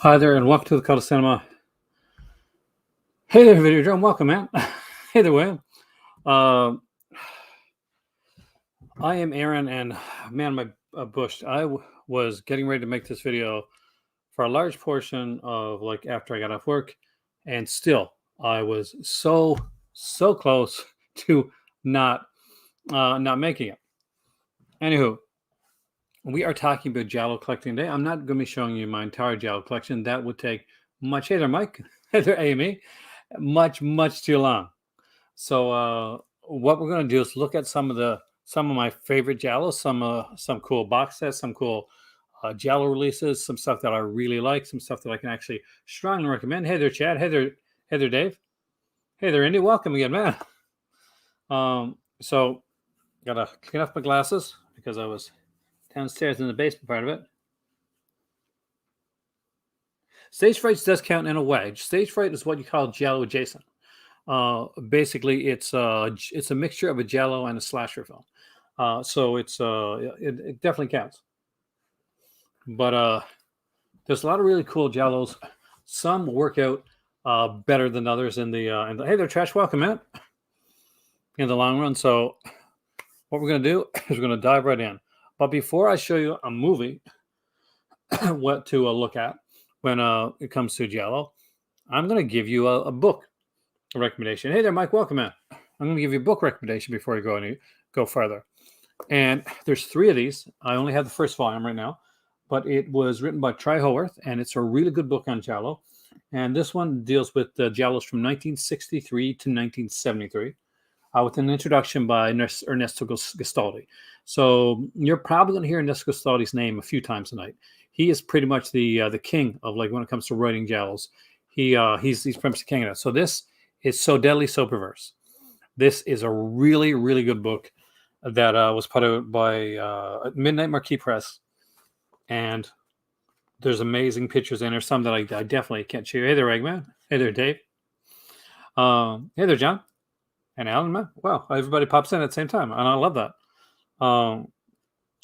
Hi there, and welcome to the Cult of Cinema. Hey there, Video Drum. Welcome, man. Hey there, William. I am Aaron, and man, my bush. Was getting ready to make this video for a large portion of like after I got off work, and still I was so close to not not making it. Anywho, we are talking about Giallo Collecting today. I'm not going to be showing you my entire Giallo collection. That would take much. Hey there, Mike. Hey there, Amy. Much too long. So what we're going to do is look at some of my favorite Giallos, some cool box sets, some cool Giallo releases, some stuff that I really like, some stuff that I can actually strongly recommend. Hey there, Chad. Hey there, Dave. Hey there, Indy. Welcome again, man. So gotta clean off my glasses because I was downstairs in the basement part of it. Stage fright does count in a way. Stage fright is what you call Giallo adjacent. Basically, it's a mixture of a Giallo and a slasher film. So it definitely counts. But there's a lot of really cool Giallos. Some work out better than others in the hey there, Trash. Welcome, man. In the long run. So what we're gonna do is we're gonna dive right in. But before I show you a movie, what to look at when it comes to Giallo, I'm gonna give you a book recommendation. Hey there, Mike. Welcome, man. I'm going to give you a book recommendation before you go further. And there's 3 of these. I only have the first volume right now, but it was written by Tri Howarth, and it's a really good book on Giallo. And this one deals with the Giallos from 1963 to 1973, with an introduction by Ernesto Gastaldi. So you're probably going to hear Ernesto Gastaldi's name a few times tonight. He is pretty much the king of like when it comes to writing Giallos. He's pretty much the king of it. So this is So Deadly, So Perverse. This is a really good book that was put out by Midnight Marquee Press, and there's amazing pictures in there. Some that I definitely can't show you. Hey there, Eggman. Hey there, Dave. Hey there, John and Alan. Man. Wow, everybody pops in at the same time, and I love that.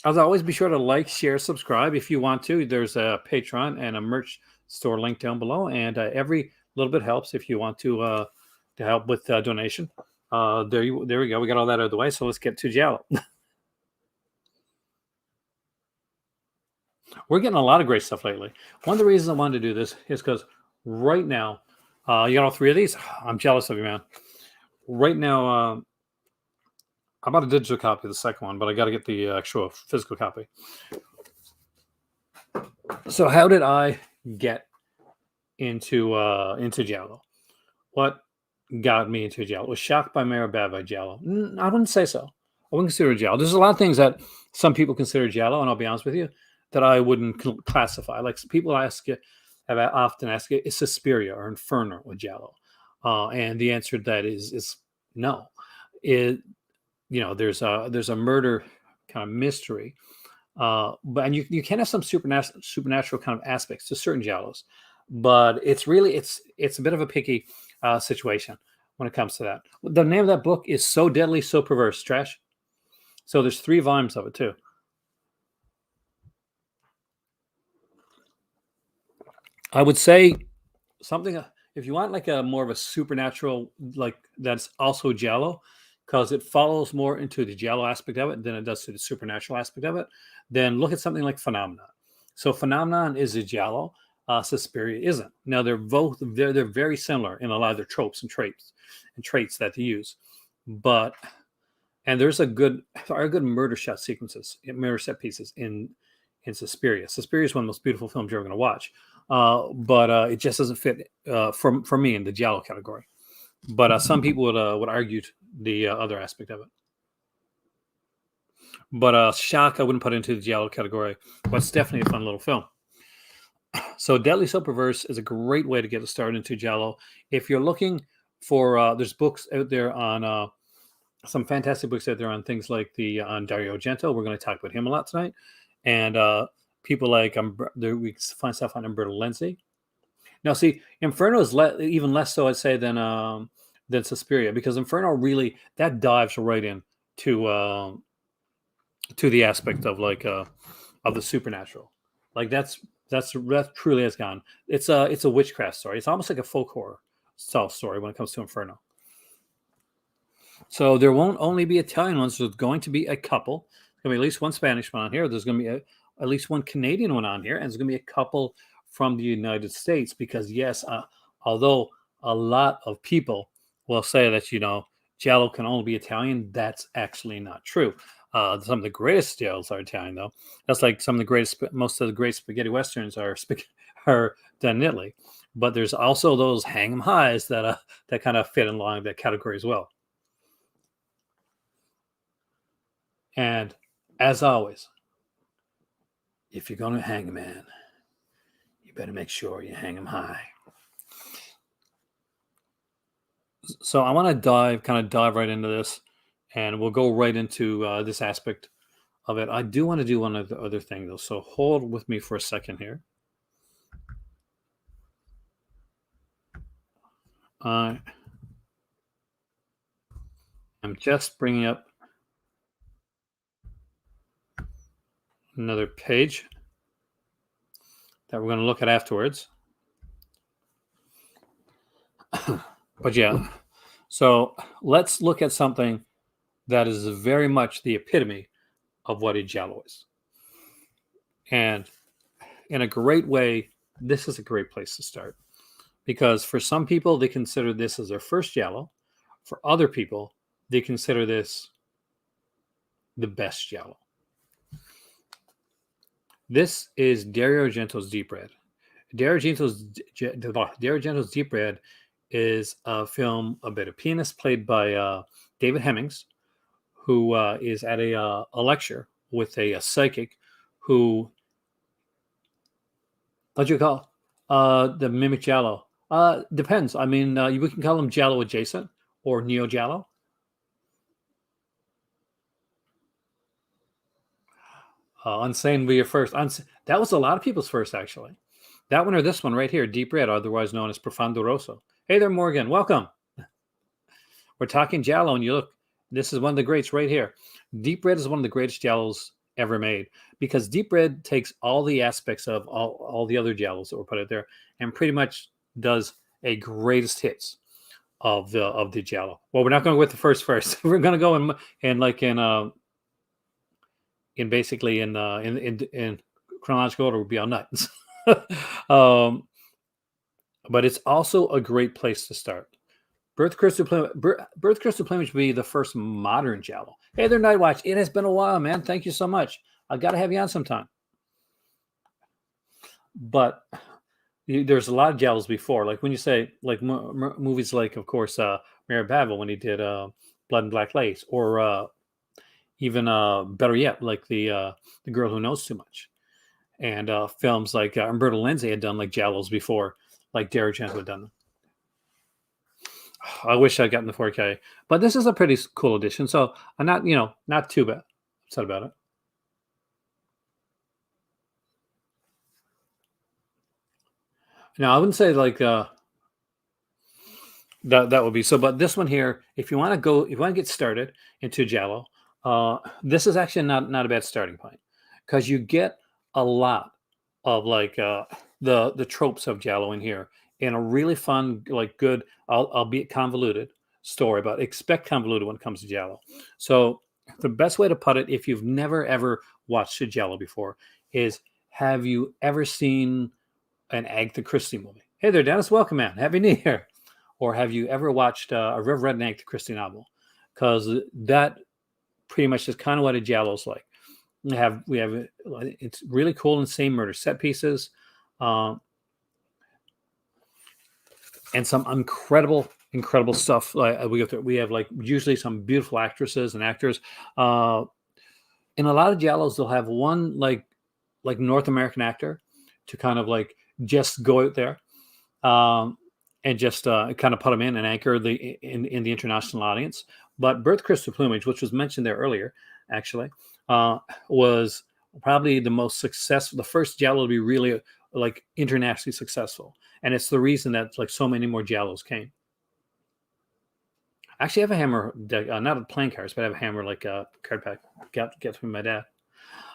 As always, be sure to like, share, subscribe if you want to. There's a Patreon and a merch store link down below, and every little bit helps if you want to help with donation. There we go. We got all that out of the way. So let's get to Giallo. We're getting a lot of great stuff lately. One of the reasons I wanted to do this is because right now, you got all 3 of these. I'm jealous of you, man. Right now, I bought a digital copy of the second one, but I got to get the actual physical copy. So how did I get into Giallo? What got me into Giallo? Was shocked by Mary Bad by Giallo? I wouldn't say so. I wouldn't consider Giallo. There's a lot of things that some people consider Giallo, and I'll be honest with you, that I wouldn't classify. Like people have often asked, is Suspiria or Inferno or Giallo? And the answer to that is no. There's a murder kind of mystery, but you can have some supernatural kind of aspects to certain Giallos, but it's a bit of a picky situation when it comes to that. The name of that book is So Deadly, So Perverse, Trash. So there's 3 volumes of it too. I would say something if you want like a more of a supernatural, like that's also Giallo, because it follows more into the Giallo aspect of it than it does to the supernatural aspect of it, then look at something like Phenomenon. So Phenomenon is a Giallo. Suspiria isn't. Now they're very similar in a lot of their tropes and traits that they use, and there are good murder set pieces in Suspiria. Suspiria is one of the most beautiful films you're ever going to watch, but it just doesn't fit for me in the Giallo category. But some people would argue the other aspect of it. But Shock I wouldn't put into the Giallo category, but it's definitely a fun little film. So Deadly So Perverse is a great way to get started into Giallo. If you're looking for, there's books out there on, some fantastic books out there on things like on Dario Argento. We're going to talk about him a lot tonight. And people like, we find stuff on Umberto Lenzi. Now, see, Inferno is even less so, I'd say, than Suspiria, because Inferno really, that dives right in to the aspect of like, of the supernatural. Like that's That truly has gone. It's a witchcraft story. It's almost like a folk horror style story when it comes to Inferno. So there won't only be Italian ones. There's going to be a couple. There's going to be at least one Spanish one on here. There's going to be at least one Canadian one on here, and there's going to be a couple from the United States. Because yes, although a lot of people will say that Giallo can only be Italian, that's actually not true. Some of the greatest Giallos are Italian, though. That's like most of the great spaghetti westerns are done in Italy. But there's also those hang 'em highs that kind of fit in line that category as well. And as always, if you're going to hang a man, you better make sure you hang him high. So I want to dive right into this, and we'll go right into this aspect of it. I do want to do one other thing, though. So hold with me for a second here. I am just bringing up another page that we're going to look at afterwards. But yeah, so let's look at something that is very much the epitome of what a Giallo is. And in a great way, this is a great place to start. Because for some people, they consider this as their first Giallo. For other people, they consider this the best Giallo. This is Dario Argento's Deep Red. Dario Argento's Deep Red is a film about a pianist played by David Hemmings, who is at a lecture with a psychic who, what do you call the mimic Giallo? Depends. I mean, we can call them Giallo adjacent or Neo Giallo. Unsane will be your first. That was a lot of people's first, actually. That one or this one right here, Deep Red, otherwise known as Profondo Rosso. Hey there, Morgan. Welcome. We're talking Giallo, and you look, this is one of the greats right here. Deep Red is one of the greatest Giallos ever made, because Deep Red takes all the aspects of all the other Giallos that were put out there and pretty much does a greatest hits of the Giallo. Well, we're not going to go with the first. We're going to go in chronological order. Would be all nuts. But it's also a great place to start. Birth Crystal Plumage would be the first modern Giallo. Hey there, Nightwatch. It has been a while, man. Thank you so much. I got to have you on sometime. But there's a lot of Giallos before. Like when you say, like movies like, of course, Mario Bava when he did Blood and Black Lace, or even better yet, like the Girl Who Knows Too Much. And films like Umberto Lenzi had done like Giallos before, like Dario Argento had done them. I wish I'd gotten the 4K, but this is a pretty cool edition. So I'm not too bad upset about it. Now I wouldn't say like that would be so, but this one here, if you want to get started into Giallo, this is actually not a bad starting point, because you get a lot of like the tropes of Giallo in here in a really fun, like good, albeit convoluted story, but expect convoluted when it comes to Giallo. So the best way to put it, if you've never ever watched a Giallo before, is, have you ever seen an Agatha Christie movie? Hey there, Dennis. Welcome, man. Happy New Year. Or have you ever watched read an Agatha Christie novel? Because that pretty much is kind of what a Giallo is like. We have it's really cool, insane murder set pieces, and some incredible stuff. We have like usually some beautiful actresses and actors. In a lot of Giallos, they'll have one like North American actor to kind of like just go out there and just kind of put them in and anchor in the international audience. But Birth Crystal Plumage, which was mentioned there earlier, actually, was probably the most successful, the first Giallo to be really like internationally successful. And it's the reason that like so many more Giallos came. Actually, I have a hammer deck, not playing cards, but I have a hammer like a card pack. Get from my dad.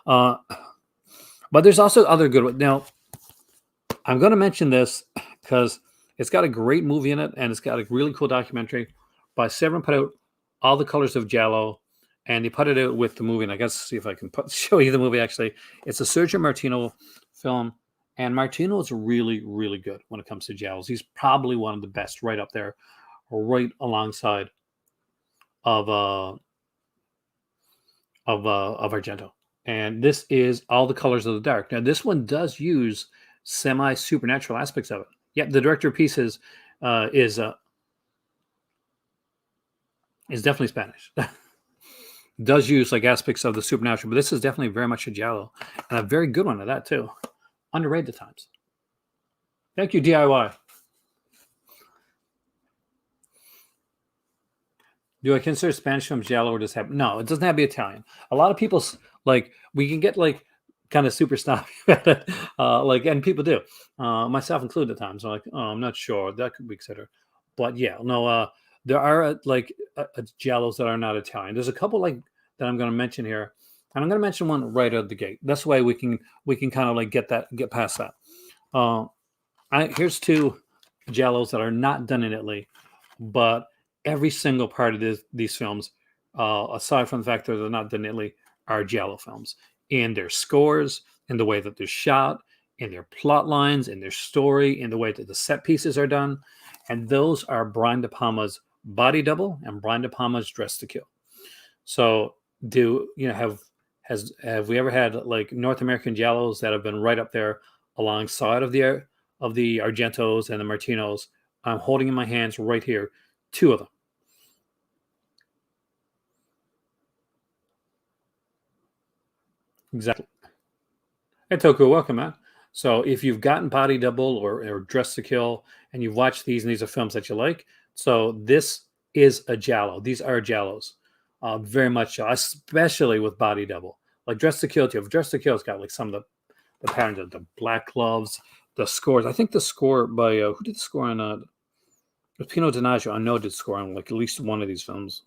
But there's also other good ones. Now, I'm going to mention this because it's got a great movie in it, and it's got a really cool documentary by Severin. Put out All the Colors of Giallo, and he put it out with the movie. And I guess see if I can show you the movie. Actually, it's a Sergio Martino film, and Martino is really, really good when it comes to giallos. He's probably one of the best, right up there, right alongside of Argento. And this is All the Colors of the Dark. Now, this one does use semi-supernatural aspects of it. Yep, the director of pieces is definitely Spanish. Does use like aspects of the supernatural, but this is definitely very much a giallo, and a very good one at that too. Underrated at times. Thank you, DIY. Do I consider Spanish films giallo, or does it have? No, it doesn't have to be Italian. A lot of people like, we can get like kind of super snobby at it, like, and people do, myself included at times. I'm like, oh, I'm not sure that could be considered, but yeah, no, there are giallos that are not Italian. There's a couple like that I'm going to mention here, and I'm going to mention one right out the gate. That's why we can kind of like get past that. Here's two giallos that are not done in Italy, but every single part of these films, aside from the fact that they're not done in Italy, are giallo films in their scores, in the way that they're shot, in their plot lines, in their story, in the way that the set pieces are done. And those are Brian De Palma's Body Double and Brian De Palma's Dress to Kill. So have we ever had like North American giallos that have been right up there alongside of the Argentos and the Martinos? I'm holding in my hands right here two of them. Exactly. Hey, Toku, welcome, man. So if you've gotten Body Double or Dress to Kill, and you've watched these, and these are films that you like, so this is a giallo. These are giallos, very much so, especially with Body Double. Like Dress to Kill, too. Dress to Kill's got like some of the patterns of the black gloves, the scores. I think the score by who did the score on? Pino Donaggio. I know did score on like at least one of these films.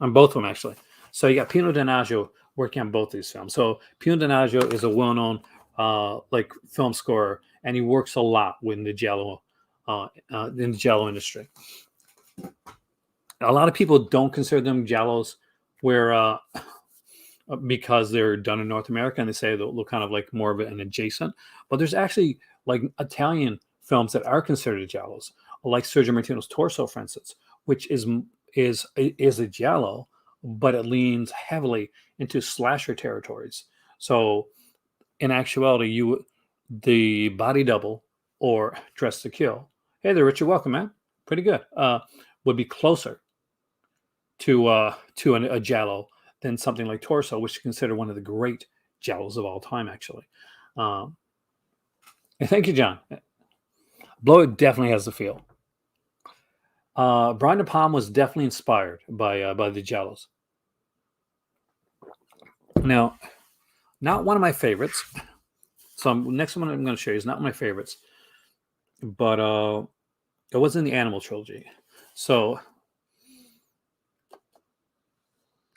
On both of them, actually. So you got Pino Donaggio working on both these films. So Pino Donaggio is a well-known like film scorer, and he works a lot with the giallo in the giallo industry. A lot of people don't consider them giallos, where because they're done in North America, and they say they'll look kind of like more of an adjacent. But there's actually like Italian films that are considered giallos, like Sergio Martino's Torso, for instance, which is a giallo, but it leans heavily into slasher territories. So in actuality, the Body Double or Dress to Kill. Hey there, Richard. Welcome, man. Pretty good. Would be closer to a giallo than something like Torso, which is considered one of the great giallos of all time, actually. And thank you, John. Blow It definitely has the feel. Brian De Palma was definitely inspired by the giallos. Now, not one of my favorites. So next one I'm going to show you is not one of my favorites, but it was in the Animal trilogy. So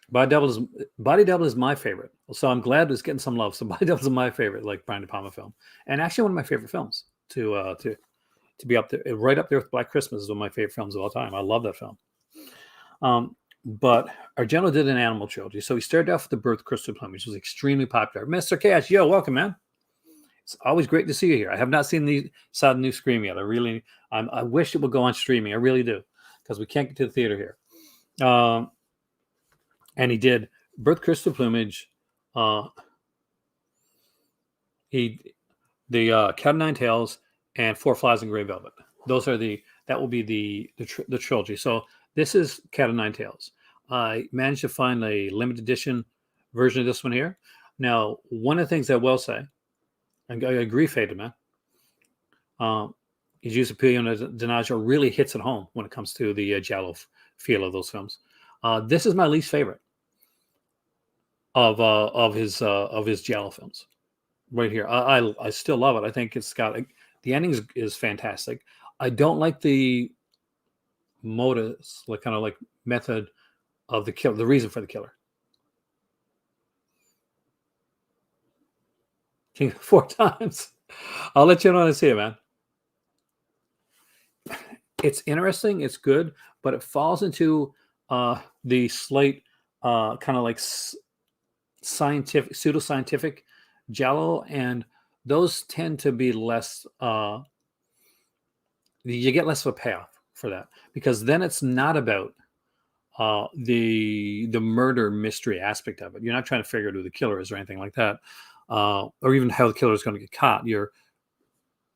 Body Double is my favorite. So I'm glad it's getting some love. So Body Double is my favorite, like Brian De Palma film, and actually one of my favorite films to be up there, right up there with Black Christmas. Is one of my favorite films of all time. I love that film. But Argento did an Animal trilogy. So he started off with The Birth of Crystal Plumage, which was extremely popular. Mr. Cash, yo, welcome, man. It's always great to see you here. I have not seen the new Scream yet. I wish it would go on streaming. I really do, because we can't get to the theater here. And he did Birth Crystal Plumage. The Cat o' Nine Tails and Four Flies in Grey Velvet. That will be the trilogy. So this is Cat o' Nine Tails. I managed to find a limited edition version of this one here. Now, one of the things I will say, I agree, Fada, man. His use of Pino Donaggio really hits it home when it comes to the giallo feel of those films. This is my least favorite of his giallo films, right here. I still love it. I think it's got the ending is fantastic. I don't like the modus, like kind of like method of the kill, the reason for the killer. 4 times. I'll let you know when I see it, man. It's interesting. It's good, but it falls into the slight kind of like scientific, pseudoscientific Giallo, and those tend to be less. You get less of a payoff for that because then it's not about the murder mystery aspect of it. You're not trying to figure out who the killer is or anything like that, or even how the killer is going to get caught.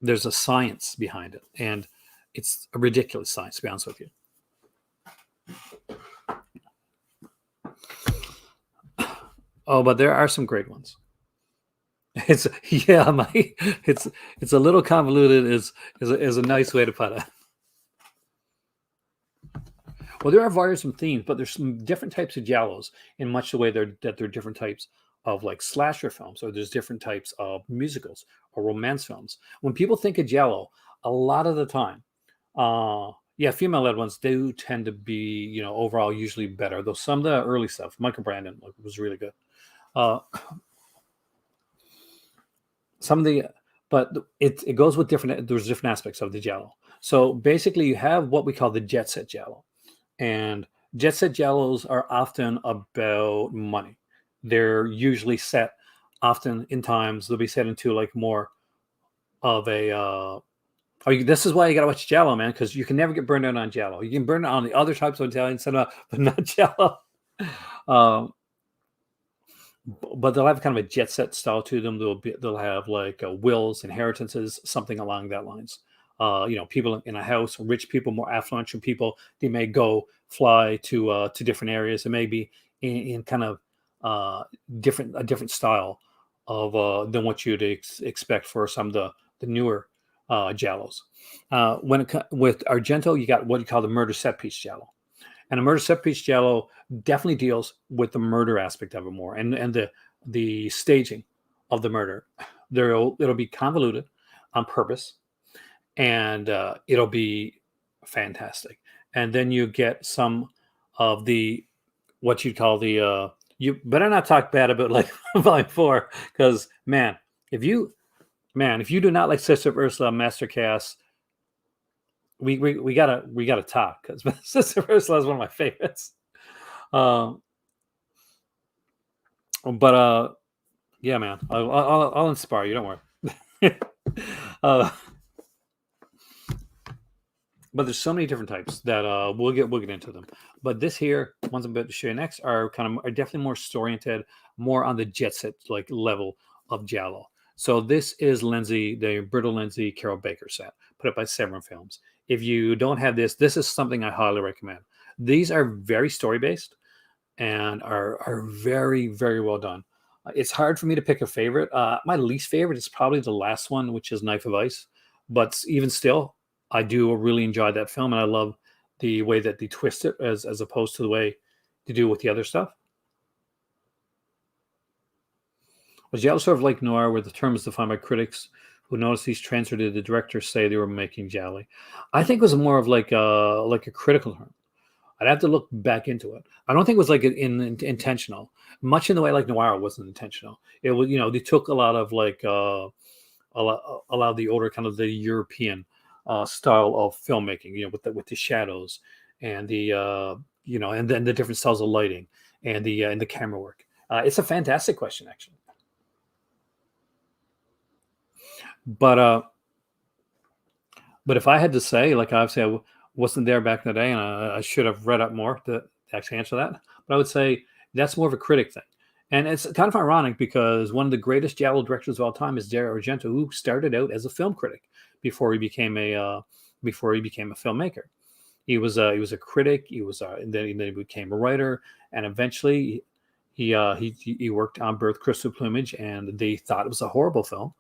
There's a science behind it, and it's a ridiculous science, to be honest with you. Oh, but there are some great ones. It's yeah, it's a little convoluted. Is a nice way to put it. Well, there are various themes, but there's some different types of giallos in much the way that they're different types of like slasher films, or there's different types of musicals or romance films. When people think of giallo, a lot of the time, yeah, female-led ones do tend to be, overall usually better. Though some of the early stuff, Michael Brandon was really good. Uh, some of the, but it goes with different. There's different aspects of the giallo. So basically, you have what we call the jet set giallo. And jet set giallos are often about money. They're usually set often in times they'll be set into like more of a this is why you gotta watch giallo, man, because you can never get burned out on giallo. You can burn it on the other types of Italian cinema, but not giallo. But they'll have kind of a jet set style to them. They'll have like wills, inheritances, something along that lines. People in a house, rich people, more affluent people, they may go fly to different areas. It may be in kind of a different style of than what you'd expect for some of the newer giallos. With Argento, you got what you call the murder set piece giallo, and a murder set piece giallo definitely deals with the murder aspect of it more, and the staging of the murder. It'll be convoluted on purpose, and it'll be fantastic. And then you get some of the what you'd call the you better not talk bad about like Volume 4, because if you do not like Sister Ursula Mastercast, we gotta talk, because Sister Ursula is one of my favorites. But yeah, man, I'll inspire you. Don't worry. But there's so many different types that we'll get into them. But this here, ones I'm about to show you next, are definitely more story oriented, more on the jet set like level of giallo. So this is Lindsay, the Brittle Lindsay Carol Baker set, put up by Severin Films. If you don't have this is something I highly recommend. These are very story based and are very, very well done. It's hard for me to pick a favorite. My least favorite is probably the last one, which is Knife of Ice. But even still, I do really enjoy that film, and I love the way that they twist it as opposed to the way they do with the other stuff. Was Giallo sort of like noir, where the term is defined by critics who noticed these trends, or did the directors say they were making gialli? I think it was more of like a critical term. I'd have to look back into it. I don't think it was like intentional, much in the way like noir wasn't intentional. It was, they took a lot of like a lot of the older kind of the European style of filmmaking, with the shadows and the and then the different styles of lighting and the camera work. It's a fantastic question, actually. But if I had to say, like, obviously I wasn't there back in the day, and I should have read up more to actually answer that. But I would say that's more of a critic thing. And it's kind of ironic because one of the greatest giallo directors of all time is Dario Argento, who started out as a film critic before he became a filmmaker. He was a critic. And then he became a writer, and eventually he worked on Birth, Crystal Plumage, and they thought it was a horrible film,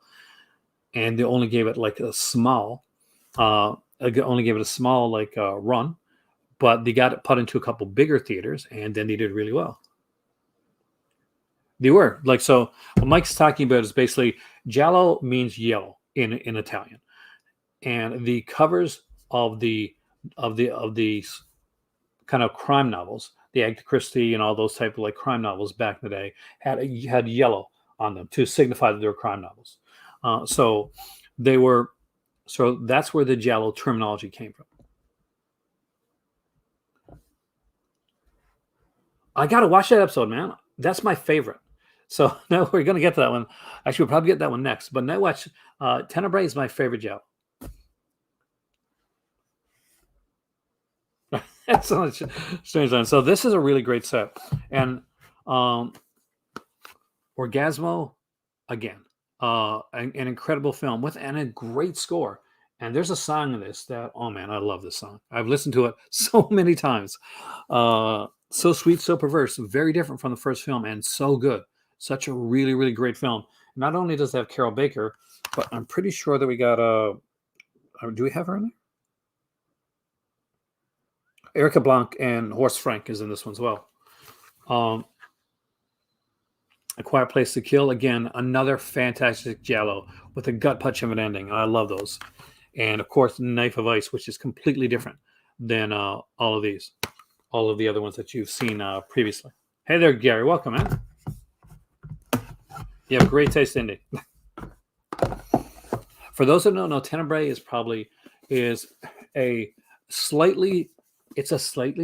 and they only gave it like a small run, but they got it put into a couple bigger theaters, and then they did really well. They were like, so what Mike's talking about is basically giallo means yellow in Italian, and the covers of the kind of crime novels, the Agatha Christie and all those type of like crime novels back in the day had yellow on them to signify that they were crime novels. So they were. So that's where the giallo terminology came from. I got to watch that episode, man. That's my favorite. So now we're going to get to that one. Actually, we'll probably get that one next. But now watch Tenebrae is my favorite giallo. That's so strange. So this is a really great set. And Orgasmo, again, an incredible film with and a great score. And there's a song in this that, oh man, I love this song. I've listened to it so many times. So sweet, so perverse, very different from the first film, and so good. Such a really, really great film. Not only does it have Carol Baker, but I'm pretty sure that we got do we have her in there? Erica Blanc and Horst Frank is in this one as well. A Quiet Place to Kill, again, another fantastic giallo with a gut punch of an ending. I love those. And of course, Knife of Ice, which is completely different than all of the other ones that you've seen previously. Hey there, Gary. Welcome, man. You have great taste, Indy. For those that don't know, Tenebrae is a slightly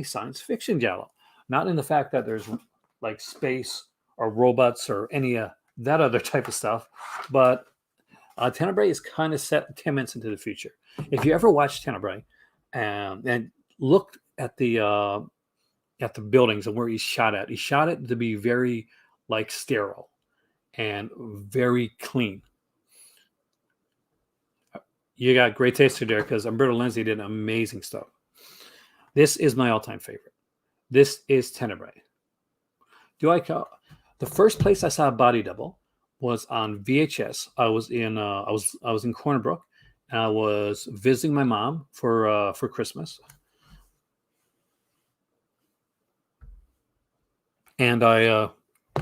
science fiction giallo. Not in the fact that there's like space or robots or any that other type of stuff, but Tenebrae is kind of set 10 minutes into the future. If you ever watched Tenebrae and looked at the buildings and where he's shot at to be very like sterile and very clean. You got great taste there because Umberto Lenzi did amazing stuff. This is my all-time favorite. This is Tenebrae. The first place I saw a body double was on VHS. I was in Corner Brook, and I was visiting my mom for Christmas, and I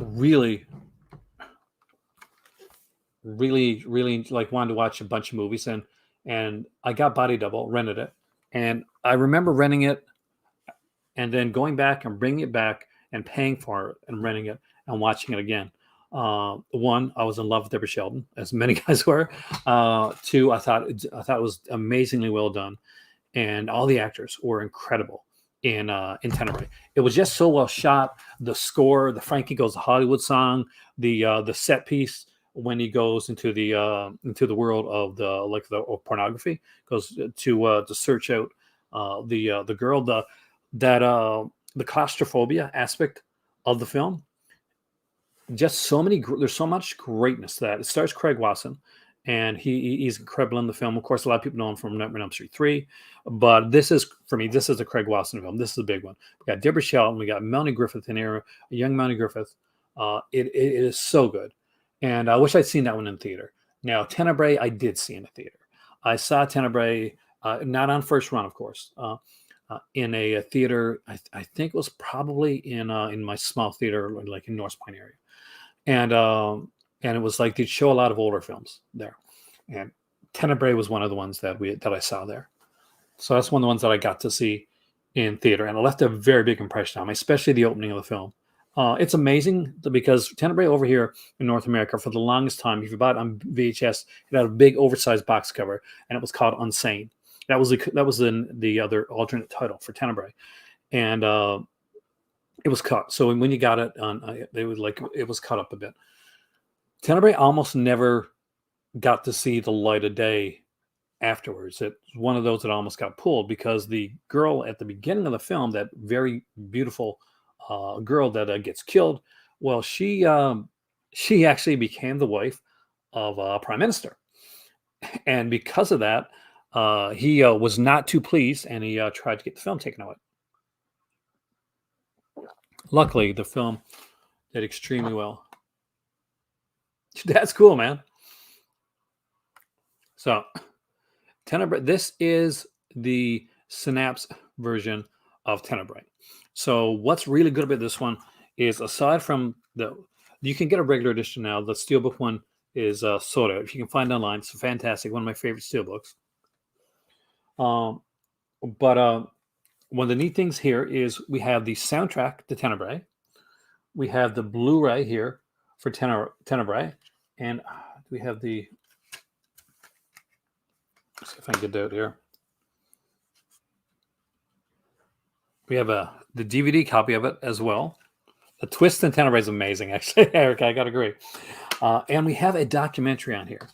really like wanted to watch a bunch of movies, and I got body double, rented it, and I remember renting it, and then going back and bringing it back and paying for it and renting it and watching it again. One, I was in love with Deborah Sheldon, as many guys were. Two, I thought it was amazingly well done, and all the actors were incredible in Tenebrae. It was just so well shot. The score, the Frankie Goes to Hollywood song, the set piece when he goes into the world of the pornography, goes to search out the girl, the claustrophobia aspect of the film. Just there's so much greatness to that. It stars Craig Wasson, and he's incredible in the film. Of course, a lot of people know him from Nightmare on Elm Street 3, but this is a Craig Wasson film. This is a big one. We got Deborah Shelton, we got Melanie Griffith in here, a young Melanie Griffith. It is so good, and I wish I'd seen that one in theater. Now, Tenebrae, I did see in a theater. I saw Tenebrae, not on first run, of course, in a theater. I think it was probably in my small theater, like in North Point area. And it was like they'd show a lot of older films there, and Tenebrae was one of the ones that I saw there. So that's one of the ones that I got to see in theater, and it left a very big impression on me, especially the opening of the film. It's amazing because Tenebrae over here in North America, for the longest time, if you bought it on VHS, it had a big oversized box cover, and it was called Unsane. That was the other alternate title for Tenebrae, and it was cut. So when you got it on, it was cut up a bit. Tenebrae almost never got to see the light of day afterwards. It's one of those that almost got pulled because the girl at the beginning of the film, that very beautiful girl that gets killed, well, she actually became the wife of a prime minister, and because of that, he was not too pleased, and he tried to get the film taken away. Luckily, the film did extremely well. That's cool, man. So, Tenebrae. This is the Synapse version of Tenebrae. So, what's really good about this one is, aside from you can get a regular edition now. The steelbook one is sold out. If you can find it online, it's fantastic. One of my favorite steelbooks. But one of the neat things here is we have the soundtrack to Tenebrae. We have the Blu-ray here for Tenebrae. And we have the, let's see if I can get that here. We have the DVD copy of it as well. The twist in Tenebrae is amazing, actually, Eric. I gotta agree. And we have a documentary on here.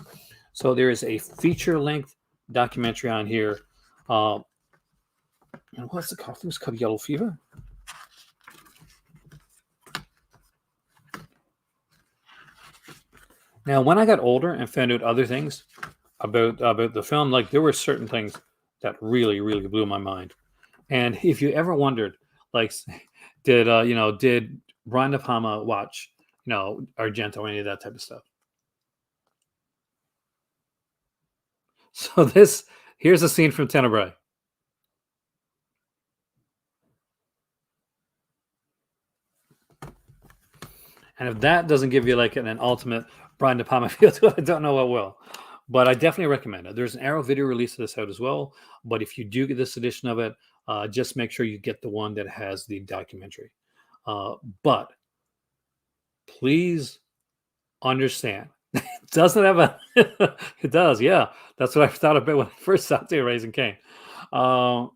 So there is a feature-length documentary on here. And what's it called? I think it's called Yellow Fever. Now, when I got older and found out other things about the film, like there were certain things that really, really blew my mind. And if you ever wondered, like, did Brian De Palma watch, Argento or any of that type of stuff? So here's a scene from Tenebrae. And if that doesn't give you like an ultimate Brian De Palma feel to it, I don't know what will. But I definitely recommend it. There's an Arrow video release of this out as well. But if you do get this edition of it, just make sure you get the one that has the documentary. But please understand, it doesn't have a. It does, yeah. That's what I thought about when I first saw Raising Cain. But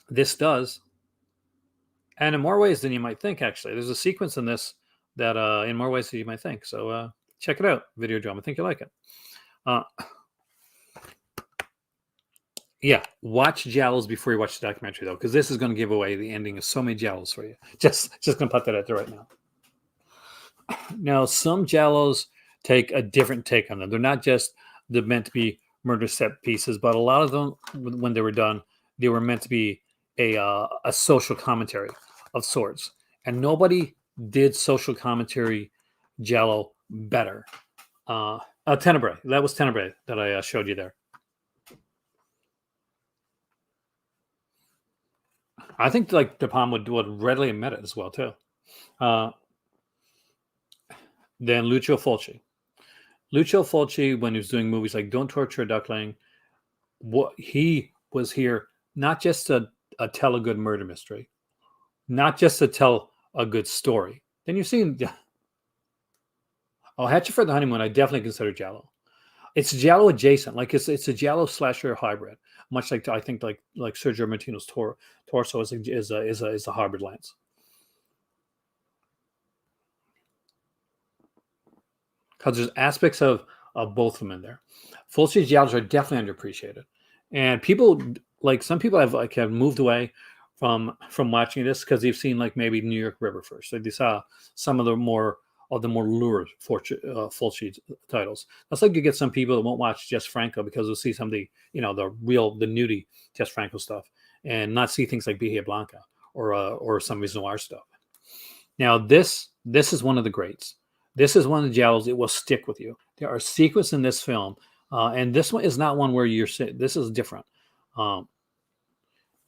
this does, and in more ways than you might think. Actually, there's a sequence in this that, in more ways than you might think. So check it out, Videodrome. I think you like it. Yeah, watch Giallos before you watch the documentary, though, because this is going to give away the ending of so many Giallos for you. Just going to put that out there right now. Now, some Giallos take a different take on them. They're not just meant to be murder set pieces, but a lot of them, when they were done, they were meant to be a social commentary of sorts. And did social commentary Giallo better. Tenebrae. That was Tenebrae that I showed you there. I think like De Palma would readily admit it as well too. Then Lucio Fulci. Lucio Fulci, when he was doing movies like Don't Torture a Duckling, he was here not just to tell a good murder mystery, not just to tell a good story. Then you've seen, Hatchet for the Honeymoon. I definitely consider Giallo. It's Giallo adjacent, like it's a Giallo slasher hybrid, much like I think like Sergio Martino's Torso is a hybrid lens. Because there's aspects of both of them in there. Fulci's Giallos are definitely underappreciated, and some people have moved away from watching this because they've seen like maybe New York River first. So they saw some of the more lurid Fulci titles. That's like you get some people that won't watch Jess Franco because they'll see some of the the nudie Jess Franco stuff and not see things like Bahia Blanca or some of his noir stuff. Now this is one of the greats. This is one of the Giallos. It will stick with you. There are sequences in this film, and this one is not one where you're sitting. This is different.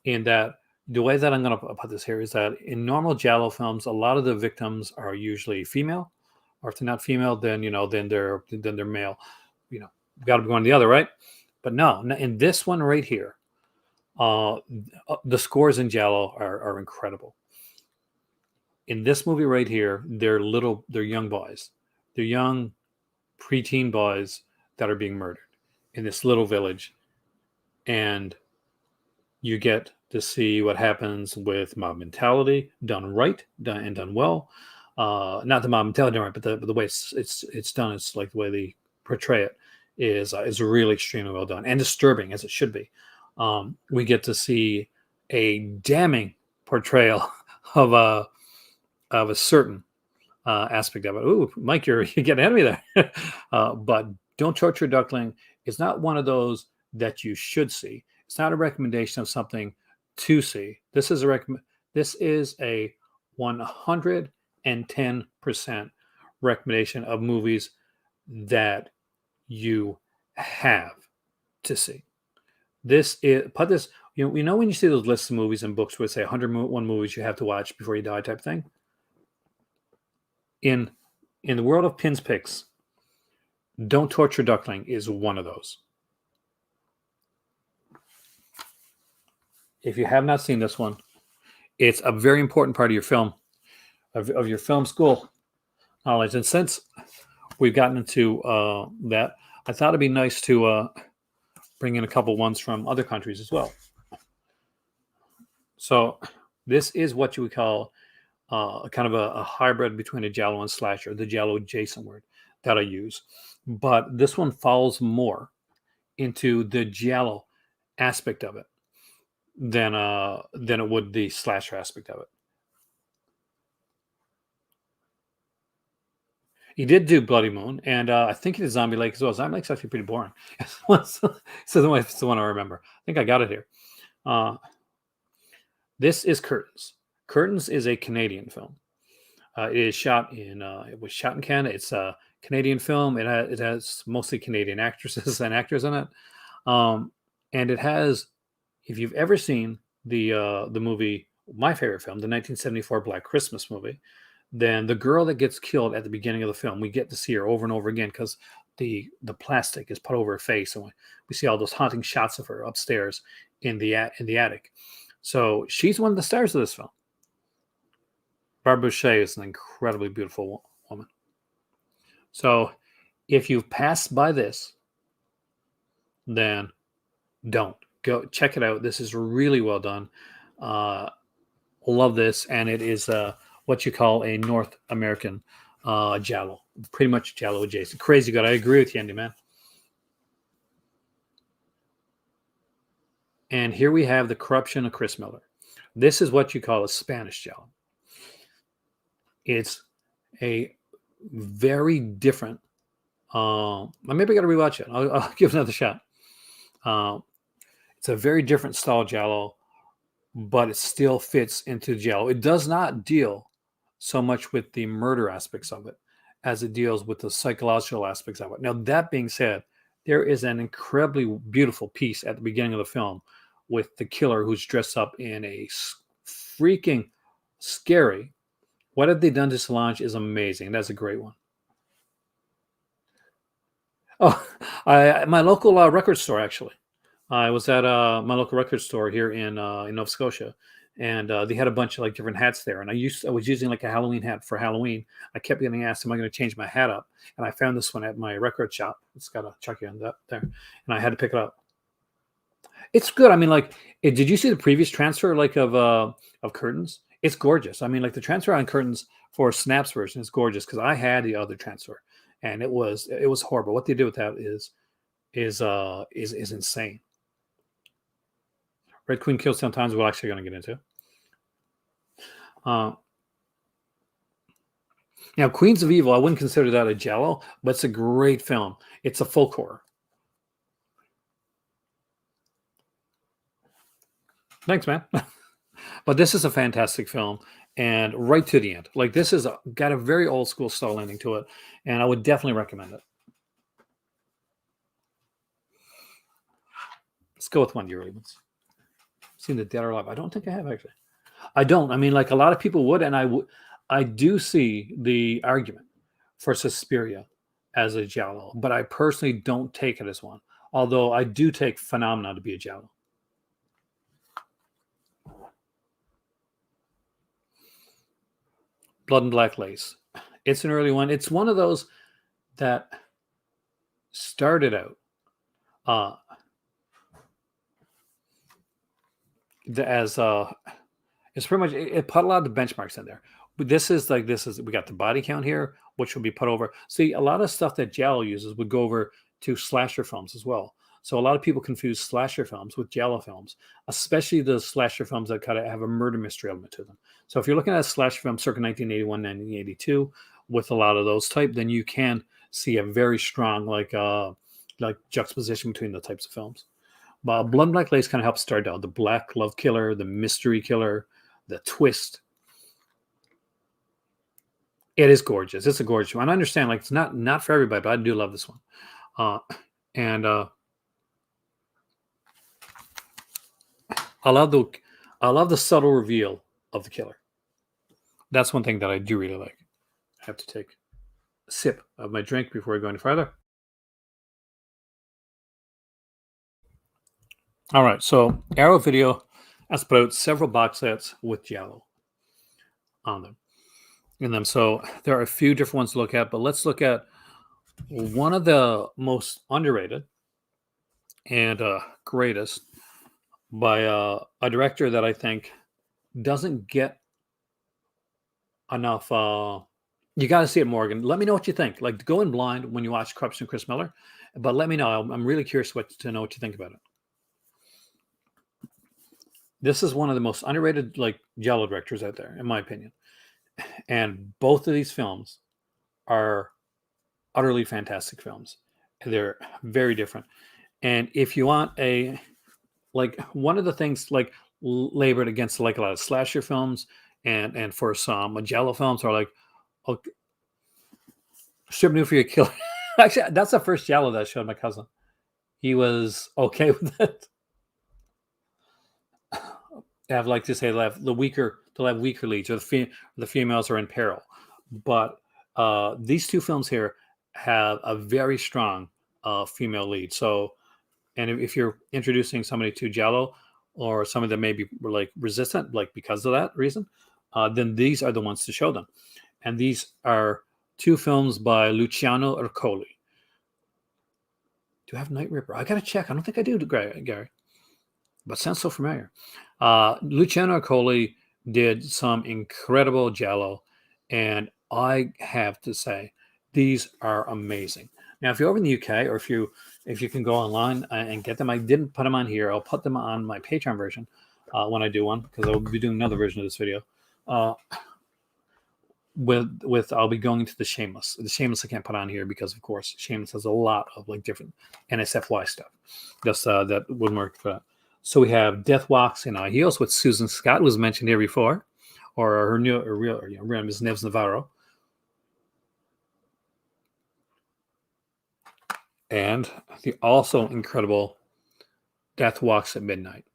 In that the way that I'm going to put this here is that in normal Giallo films, a lot of the victims are usually female, or if they're not female, then then they're male. Got to be one or the other, right? But no, in this one right here, the scores in Giallo are incredible. In this movie right here, they're young boys. They're young preteen boys that are being murdered in this little village. And you get to see what happens with mob mentality done right, done well. Not the mob mentality, right, but the way it's done, it's like the way they portray it is really extremely well done and disturbing as it should be. We get to see a damning portrayal of a certain aspect of it. Ooh, Mike, you're getting ahead of me there. But Don't Torture a Duckling is not one of those that you should see. It's not a recommendation of something to see. This is a 110% recommendation of movies that you have to see. This is when you see those lists of movies and books where it say 101 movies you have to watch before you die type thing. In the world of pins picks, Don't Torture Duckling is one of those. If you have not seen this one, it's a very important part of your film. of your film school knowledge. And since we've gotten into that, I thought it'd be nice to bring in a couple ones from other countries as well. So this is what you would call kind of a hybrid between a giallo and slasher, the giallo adjacent word that I use. But this one falls more into the giallo aspect of it than it would the slasher aspect of it. He did do Bloody Moon, and I think he did Zombie Lake as well. Zombie Lake's actually pretty boring. So it's the one I remember. I think I got it here. This is Curtains. Curtains is a Canadian film. It was shot in Canada. It's a Canadian film. It has mostly Canadian actresses and actors in it. And it has, if you've ever seen the movie, my favorite film, the 1974 Black Christmas movie, then the girl that gets killed at the beginning of the film, we get to see her over and over again because the plastic is put over her face, and we see all those haunting shots of her upstairs in the attic. So she's one of the stars of this film. Barbara Boucher is an incredibly beautiful woman. So if you've passed by this, then don't. Go check it out. This is really well done. Love this. And it is what you call a North American giallo. Pretty much giallo adjacent. Crazy good. I agree with you, Andy, man. And here we have The Corruption of Chris Miller. This is what you call a Spanish giallo. It's a very different. Maybe I got to rewatch it. I'll give it another shot. It's a very different style giallo, but it still fits into giallo. It does not deal so much with the murder aspects of it as it deals with the psychological aspects of it. Now, that being said, there is an incredibly beautiful piece at the beginning of the film with the killer who's dressed up in a freaking scary. What have they done to Solange is amazing. That's a great one. Oh, my local record store, actually. I was at my local record store here in Nova Scotia, and they had a bunch of like different hats there. And I was using like a Halloween hat for Halloween. I kept getting asked, "Am I going to change my hat up?" And I found this one at my record shop. It's got a Chucky on that there, and I had to pick it up. It's good. I mean, like, did you see the previous transfer like of Curtains? It's gorgeous. I mean, like the transfer on Curtains for Snap's version is gorgeous because I had the other transfer, and it was horrible. What they do with that is insane. Red Queen Kills 10 Times, we're actually going to get into. Now, Queens of Evil, I wouldn't consider that a giallo, but it's a great film. It's a folk horror. Thanks, man. But this is a fantastic film, and right to the end. Like, this is got a very old school style ending to it, and I would definitely recommend it. Let's go with one of your ones. Seen The Dead or Alive? I don't think I have, actually. I don't. I mean, like a lot of people would, and I do see the argument for Suspiria as a giallo, but I personally don't take it as one. Although I do take Phenomena to be a giallo. Blood and Black Lace. It's an early one. It's one of those that started out as it's pretty much it put a lot of the benchmarks in there. But this is we got the body count here, which will be put over. See, a lot of stuff that giallo uses would go over to slasher films as well. So a lot of people confuse slasher films with giallo films, especially the slasher films that kind of have a murder mystery element to them. So if you're looking at a slasher film circa 1981, 1982 with a lot of those type, then you can see a very strong like juxtaposition between the types of films. But Blood and Black Lace kind of helps start out the black love killer, the mystery killer, the twist. It is gorgeous. It's a gorgeous one. I understand, like it's not for everybody, but I do love this one. And I love the subtle reveal of the killer. That's one thing that I do really like. I have to take a sip of my drink before I go any further. All right, so Arrow Video has put out several box sets with giallo on them. in them. So there are a few different ones to look at, but let's look at one of the most underrated and greatest by a director that I think doesn't get enough. You got to see it, Morgan. Let me know what you think. Like, go in blind when you watch Corruption of Chris Miller, but let me know. I'm really curious to know what you think about it. This is one of the most underrated like giallo directors out there, in my opinion. And both of these films are utterly fantastic films. They're very different. And if you want a like one of the things like labored against like a lot of slasher films and for some giallo films are like, okay, strip new for your killer. Actually, that's the first giallo that I showed my cousin. He was okay with it. Have like to say they'll have weaker leads, or the females are in peril. But these two films here have a very strong female lead. So, and if you're introducing somebody to giallo or somebody that may be like resistant, like because of that reason, then these are the ones to show them. And these are two films by Luciano Ercoli. Do I have Night Ripper? I gotta check. I don't think I do, Gary. But sounds so familiar. Luciano Ercoli did some incredible giallo, and I have to say these are amazing. Now, if you're over in the UK, or if you can go online and get them, I didn't put them on here. I'll put them on my Patreon version when I do one, because I'll be doing another version of this video. With I'll be going to the Shameless. The Shameless I can't put on here because, of course, Shameless has a lot of like different NSFY stuff. Just that wouldn't work for that. So we have Death Walks in High Heels with Susan Scott, who was mentioned here before, or her real name is Neves Navarro. And the also incredible Death Walks at Midnight.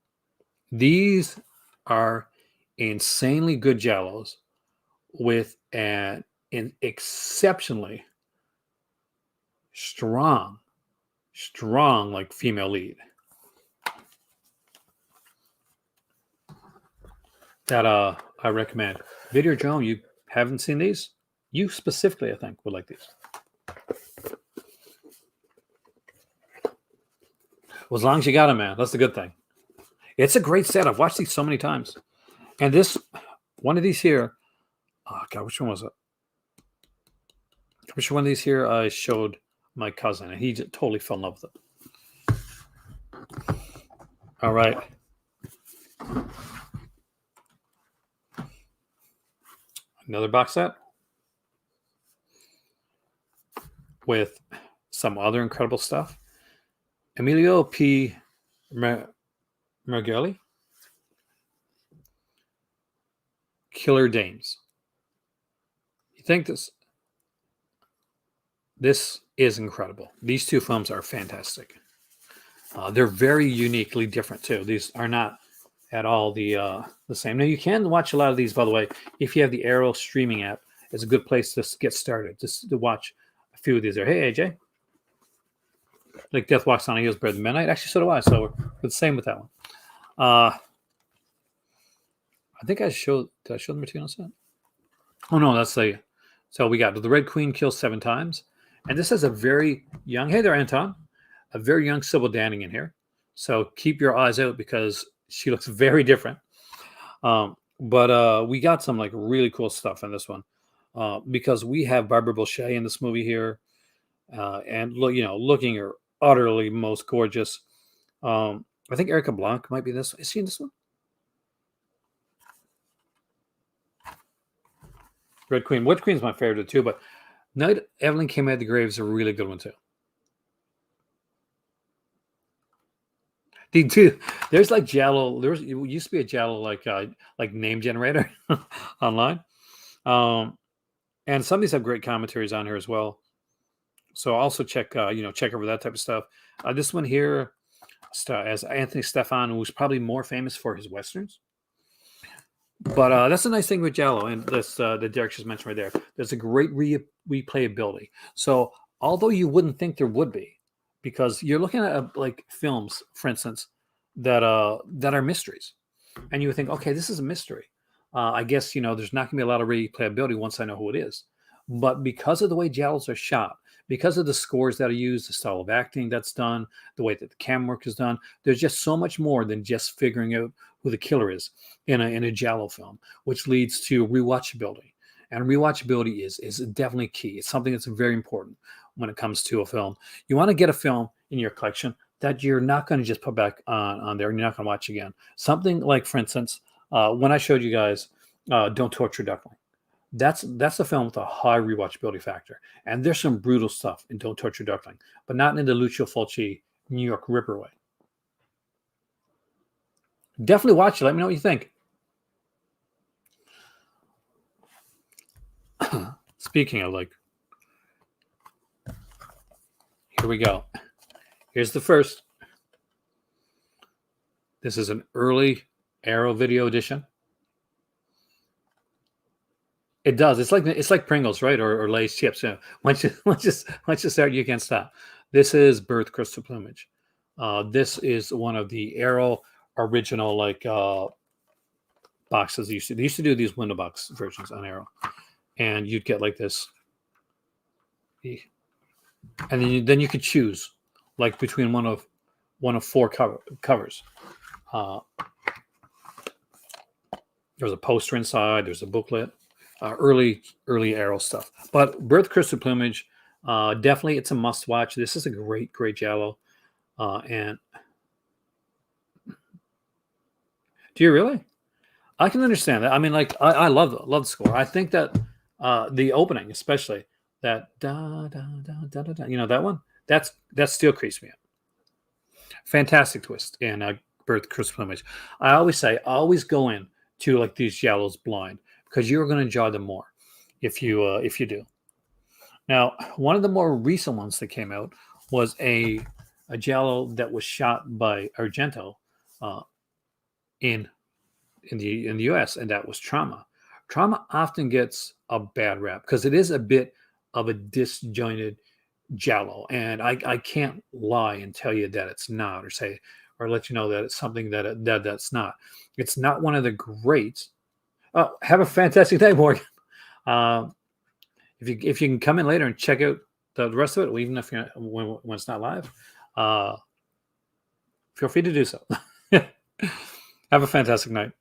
These are insanely good giallos with an exceptionally strong like female lead. That I recommend. Video Drone, you haven't seen these? You specifically, I think, would like these. Well, as long as you got them, man, that's the good thing. It's a great set. I've watched these so many times. And this, one of these here, oh God, which one was it? Which one of these here I showed my cousin, and he just totally fell in love with it. All right. Another box set with some other incredible stuff. Emilio P. Mergelli, Killer Dames. You think this is incredible. These two films are fantastic. They're very uniquely different too. These are not at all the same. Now you can watch a lot of these, by the way, if you have the Arrow streaming app. It's a good place to get started, just to watch a few of these. There, hey AJ, like Death Walks on a Heels better than Midnight. Actually, so do I. So we're the same with that one. I think I showed. Did I show the Martino set? Oh no, that's the. So we got the Red Queen kills 7 times, and this is a very young. Hey there, Anton. A very young Sybil Danning in here. So keep your eyes out because she looks very different. But we got some like really cool stuff in this one because we have Barbara Boucher in this movie here, and looking her utterly most gorgeous. I think Erica Blanc might be this. Is she in this one? Red Queen. Red Queen's my favorite too, but Night Evelyn Came Out of the Grave is a really good one too. There's like giallo. There used to be a giallo like name generator online, and some of these have great commentaries on here as well. So also check over that type of stuff. This one here, as Anthony Stefan, who's probably more famous for his westerns. But that's a nice thing with giallo, and this that Derek just mentioned right there. There's a great replayability. So although you wouldn't think there would be, because you're looking at like films, for instance, that are mysteries, and you would think, okay, this is a mystery, I guess there's not going to be a lot of replayability once I know who it is. But because of the way giallos are shot, because of the scores that are used, the style of acting that's done, the way that the camera work is done, there's just so much more than just figuring out who the killer is in a giallo film, which leads to rewatchability. And rewatchability is definitely key. It's something that's very important when it comes to a film. You want to get a film in your collection that you're not going to just put back on there and you're not going to watch again. Something like, for instance, when I showed you guys Don't Torture Duckling. That's a film with a high rewatchability factor. And there's some brutal stuff in Don't Torture Duckling, but not in the Lucio Fulci New York Ripper way. Definitely watch it. Let me know what you think. Speaking of, like, here we go. Here's the first. This is an early Arrow video edition. It does. It's like Pringles, right? Or Lay's chips. Once you start, you can't stop. This is Birth Crystal Plumage. This is one of the Arrow original boxes. They used to do these window box versions on Arrow, and you'd get like this, and then you could choose like between one of four covers. There's a poster inside. There's a booklet. Early Arrow stuff. But Birth Crystal Plumage, definitely it's a must watch. This is a great giallo. And do you really? I can understand that. I mean, like I love the score. I think that the opening, especially that da da da da da, da that one, that still creeps me up. Fantastic twist in Birth Crystal Plumage. I always say, always go in to like these giallos blind, because you're going to enjoy them more if you do. Now, one of the more recent ones that came out was a giallo that was shot by Argento in the US, and that was Trauma. Trauma often gets a bad rap because it is a bit of a disjointed giallo, and I can't lie and tell you that it's not, or let you know that it's something that's not. It's not one of the greats. Oh, have a fantastic day, Morgan. If you can come in later and check out the rest of it, even if you're when it's not live, feel free to do so. Have a fantastic night.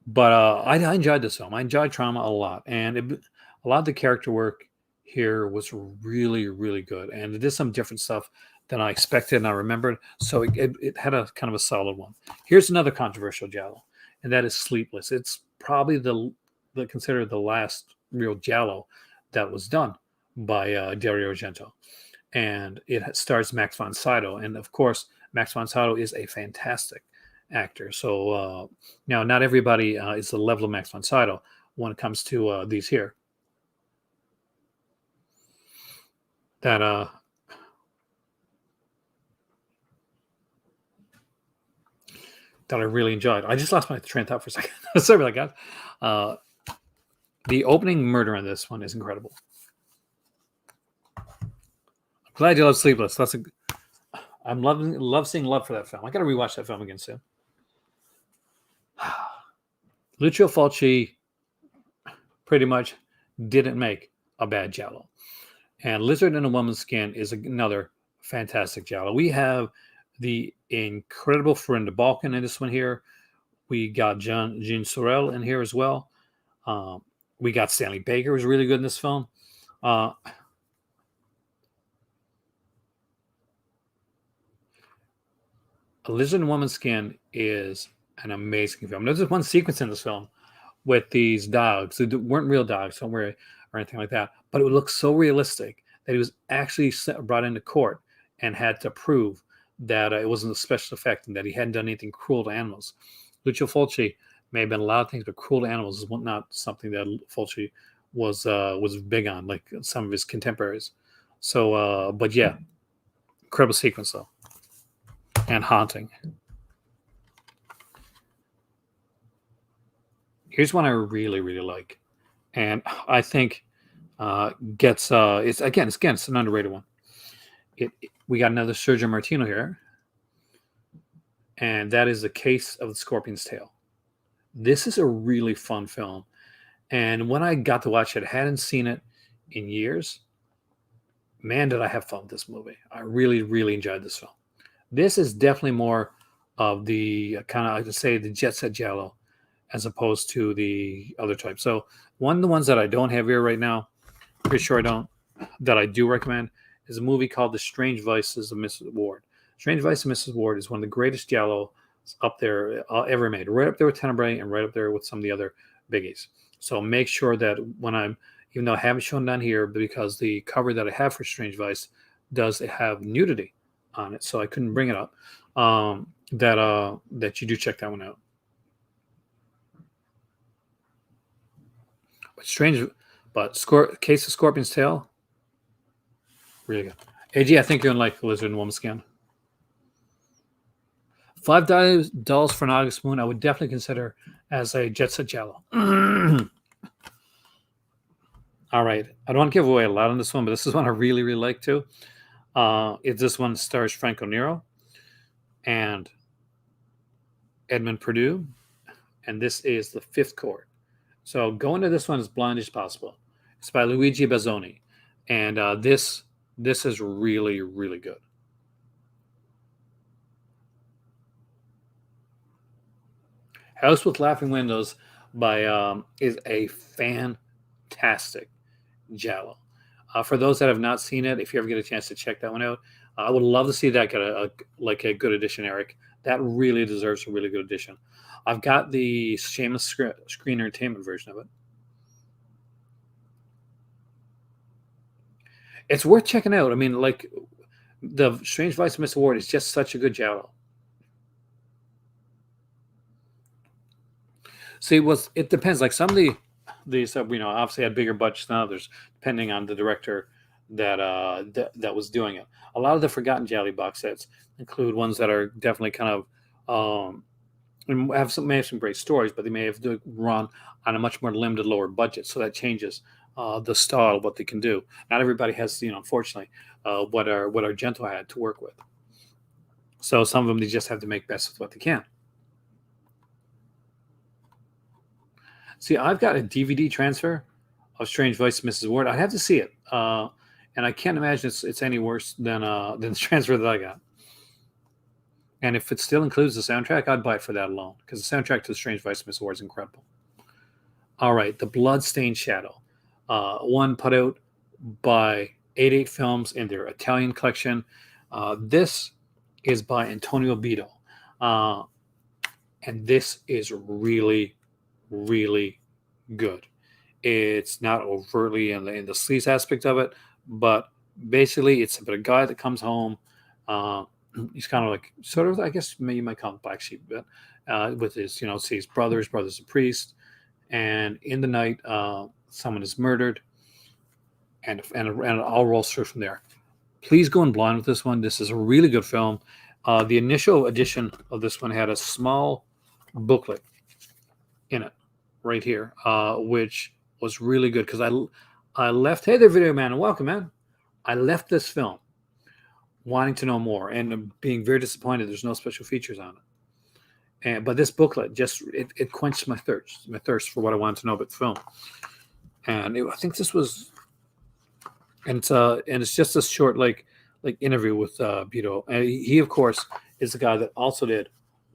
But I enjoyed this film. I enjoyed Trauma a lot, and a lot of the character work here was really, really good. And it did some different stuff than I expected and I remembered. So it had a kind of a solid one. Here's another controversial giallo, and that is Sleepless. It's probably considered the last real giallo that was done by Dario Argento, and it stars Max von Sydow, and of course Max von Sydow is a fantastic actor. So now not everybody is the level of Max von Sydow when it comes to these here. That I really enjoyed. I just lost my train of thought for a second. Sorry about that, guys. The opening murder on this one is incredible. I'm glad you love Sleepless. I'm love seeing love for that film. I got to rewatch that film again soon. Lucio Fulci pretty much didn't make a bad giallo. And Lizard in a Woman's Skin is another fantastic giallo. We have the incredible Farinda Balkan in this one here. We got Jean Sorel in here as well. We got Stanley Baker, who's really good in this film. A Lizard in a Woman's Skin is an amazing film. There's just one sequence in this film with these dogs. They weren't real dogs, don't worry, or anything like that. But it would look so realistic that he was actually brought into court and had to prove that it wasn't a special effect and that he hadn't done anything cruel to animals. Lucio Fulci may have been a lot of things, but cruel to animals is not something that Fulci was big on, like some of his contemporaries. So, but yeah, incredible sequence though, and haunting. Here's one I really, really like, and I think gets it's an underrated one. We got another Sergio Martino here, and that is The Case of the Scorpion's Tail. This is a really fun film. And when I got to watch it, I hadn't seen it in years. Man, did I have fun with this movie. I really, really enjoyed this film. This is definitely more of the kind of, I would say, the Jet Set Giallo as opposed to the other type. So, one of the ones that I don't have here right now, pretty sure I don't, that I do recommend is a movie called The Strange Vices of Mrs. Ward. Strange Vices of Mrs. Ward is one of the greatest Giallo up there ever made, right up there with Tenebrae and right up there with some of the other biggies. So make sure that when I'm, even though I haven't shown it on here, because the cover that I have for Strange Vice does have nudity on it, so I couldn't bring it up. That you do check that one out. But strange, but Case of Scorpion's Tail, really good. AG, I think you're gonna like Lizard and Woman Skin. $5 for an August Moon, I would definitely consider as a Jet Set Giallo. All right, I don't want to give away a lot on this one, but this is one I really, really like too. This one stars Franco Nero and Edmund Perdue, and this is The Fifth Court. So go into this one as blind as possible. It's by Luigi Bazzoni, and this is really, really good. House with Laughing Windows is a fantastic Giallo. For those that have not seen it, if you ever get a chance to check that one out, I would love to see that get a good edition, Eric. That really deserves a really good edition. I've got the Shameless Screen Entertainment version of it. It's worth checking out. I mean, like the Strange Vice of Miss Ward is just such a good Giallo. See, it depends. Like some of these obviously had bigger budgets than others, depending on the director that was doing it. A lot of the forgotten Gialli box sets include ones that are definitely kind of may have some great stories, but they may have to run on a much more limited, lower budget. So that changes the style of what they can do. Not everybody has, unfortunately, what Argento had to work with. So some of them they just have to make best with what they can. See, I've got a DVD transfer of Strange Voice of Mrs. Ward. I'd have to see it, and I can't imagine it's any worse than the transfer that I got. And if it still includes the soundtrack, I'd buy it for that alone, because the soundtrack to The Strange Vice of Mrs. Ward is incredible. All right, The Bloodstained Shadow, one put out by 88 Films in their Italian collection. This is by Antonio Bito, and this is really, really good. It's not overtly in the sleaze aspect of it, but basically it's about a guy that comes home. He's kind of like sort of, I guess you might call him black sheep, but with his sees brother's a priest, and in the night someone is murdered, and it all rolls through from there. Please go in blind with this one. This is a really good film. The initial edition of this one had a small booklet in it right here, which was really good because I left. Hey there, Video Man, and welcome, man. I left this film wanting to know more and being very disappointed there's no special features on it. But this booklet just it quenched my thirst for what I wanted to know about the film. And I think this was, and it's just a short like interview with Bito. And he of course is the guy that also did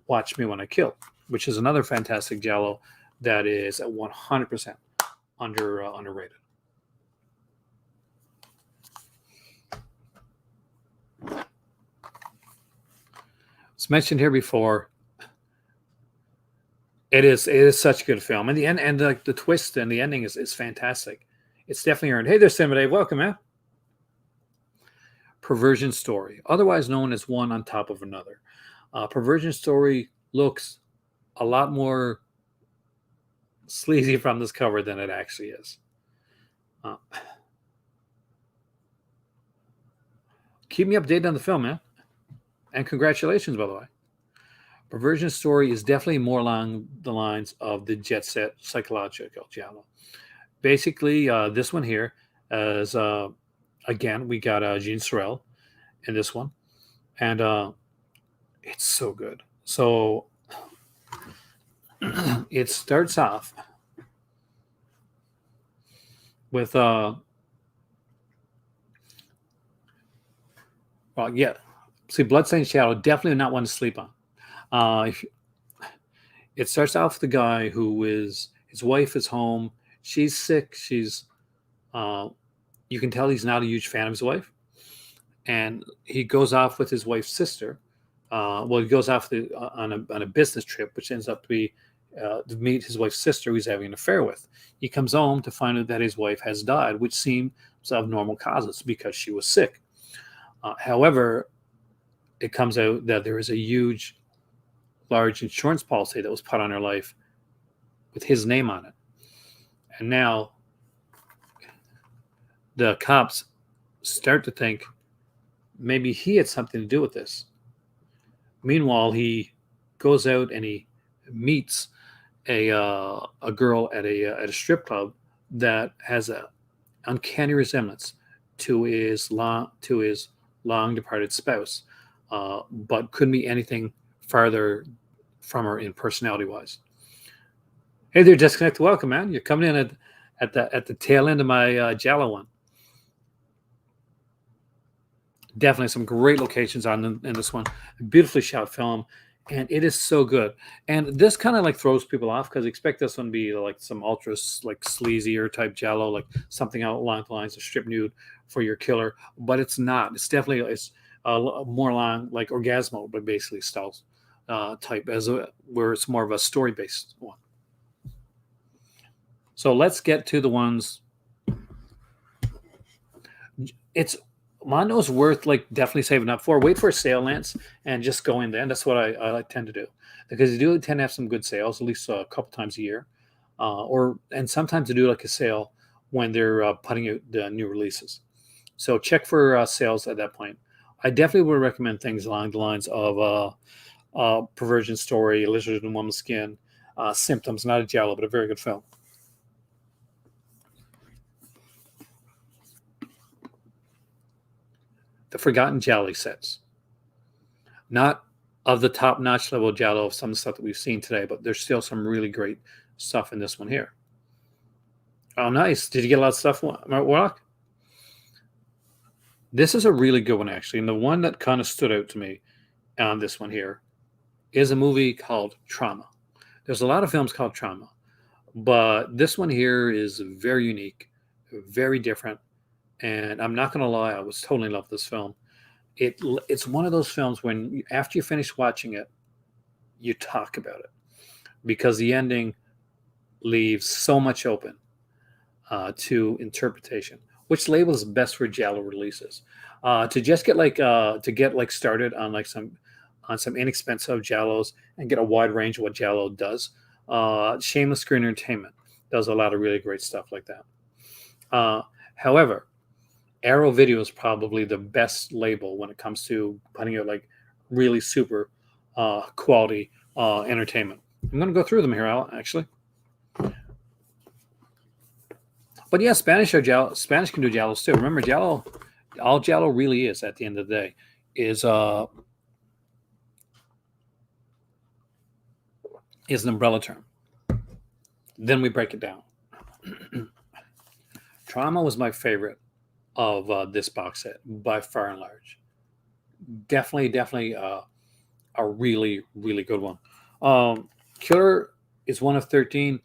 Watch Me When I Kill, which is another fantastic Giallo that is at 100% underrated. It's mentioned here before. It is such a good film, and the end and the twist and the ending is fantastic. It's definitely earned. Hey there, Simba, welcome, man. Perversion Story, otherwise known as One on Top of Another. Perversion Story looks a lot more sleazy from this cover than it actually is. Keep me updated on the film, man. And congratulations, by the way. Perversion Story is definitely more along the lines of the Jet Set psychological Giallo. Basically, this one here is, again, we got Jean Sorel in this one. And it's so good. So It starts off with well, yeah. See, Bloodstained Shadow, definitely not one to sleep on. If it starts off with the guy who is his wife is home. She's sick. Uh, you can tell he's not a huge fan of his wife, and he goes off with his wife's sister. He goes off on a business trip, which ends up to be to meet his wife's sister, who he's having an affair with. He comes home to find out that his wife has died, which seems of normal causes because she was sick. However, it comes out that there is a huge, large insurance policy that was put on her life with his name on it. And now the cops start to think maybe he had something to do with this. Meanwhile, he goes out and he meets a girl at a strip club that has a uncanny resemblance to his long departed spouse, but couldn't be anything farther from her in personality wise. Hey there, Disconnect. Welcome, man. You're coming in at the tail end of my Giallo one. Definitely some great locations in this one. Beautifully shot film, and it is so good. And this kind of like throws people off because expect this one to be like some ultra like sleazier type Giallo, like something along the lines of strip nude for your killer, but it's not. It's definitely more along like Orgasmo, but basically styles type where it's more of a story based one. So let's get to the ones. It's Mondo's worth like definitely saving up for. Wait for a sale, Lance, and just go in there. And that's what I tend to do because you do tend to have some good sales at least a couple times a year, and sometimes to do like a sale when they're putting out the new releases. So check for sales at that point. I definitely would recommend things along the lines of Perversion Story, Lizard in Woman's Skin, Symptoms, not a Giallo, but a very good film. The Forgotten Gialli sets. Not of the top-notch level Giallo of some of the stuff that we've seen today, but there's still some really great stuff in this one here. Oh, nice. Did you get a lot of stuff, Warlock? This is a really good one, actually. And the one that kind of stood out to me on this one here is a movie called Trauma. There's a lot of films called Trauma, but this one here is very unique, very different. And I'm not going to lie, I was totally in love with this film. It's one of those films when after you finish watching it, you talk about it because the ending leaves so much open to interpretation. Which label is best for Giallo releases? To just get started on some inexpensive Giallos and get a wide range of what Giallo does. Shameless Screen Entertainment does a lot of really great stuff like that. However, Arrow Video is probably the best label when it comes to putting out like really super quality entertainment. I'm going to go through them here, Al, actually. But yeah, Spanish can do Giallos too. Remember, Giallo, all Giallo really is at the end of the day is an umbrella term. Then we break it down. Trauma was my favorite of this box set by far and large. Definitely a really, really good one. Killer is one of 13.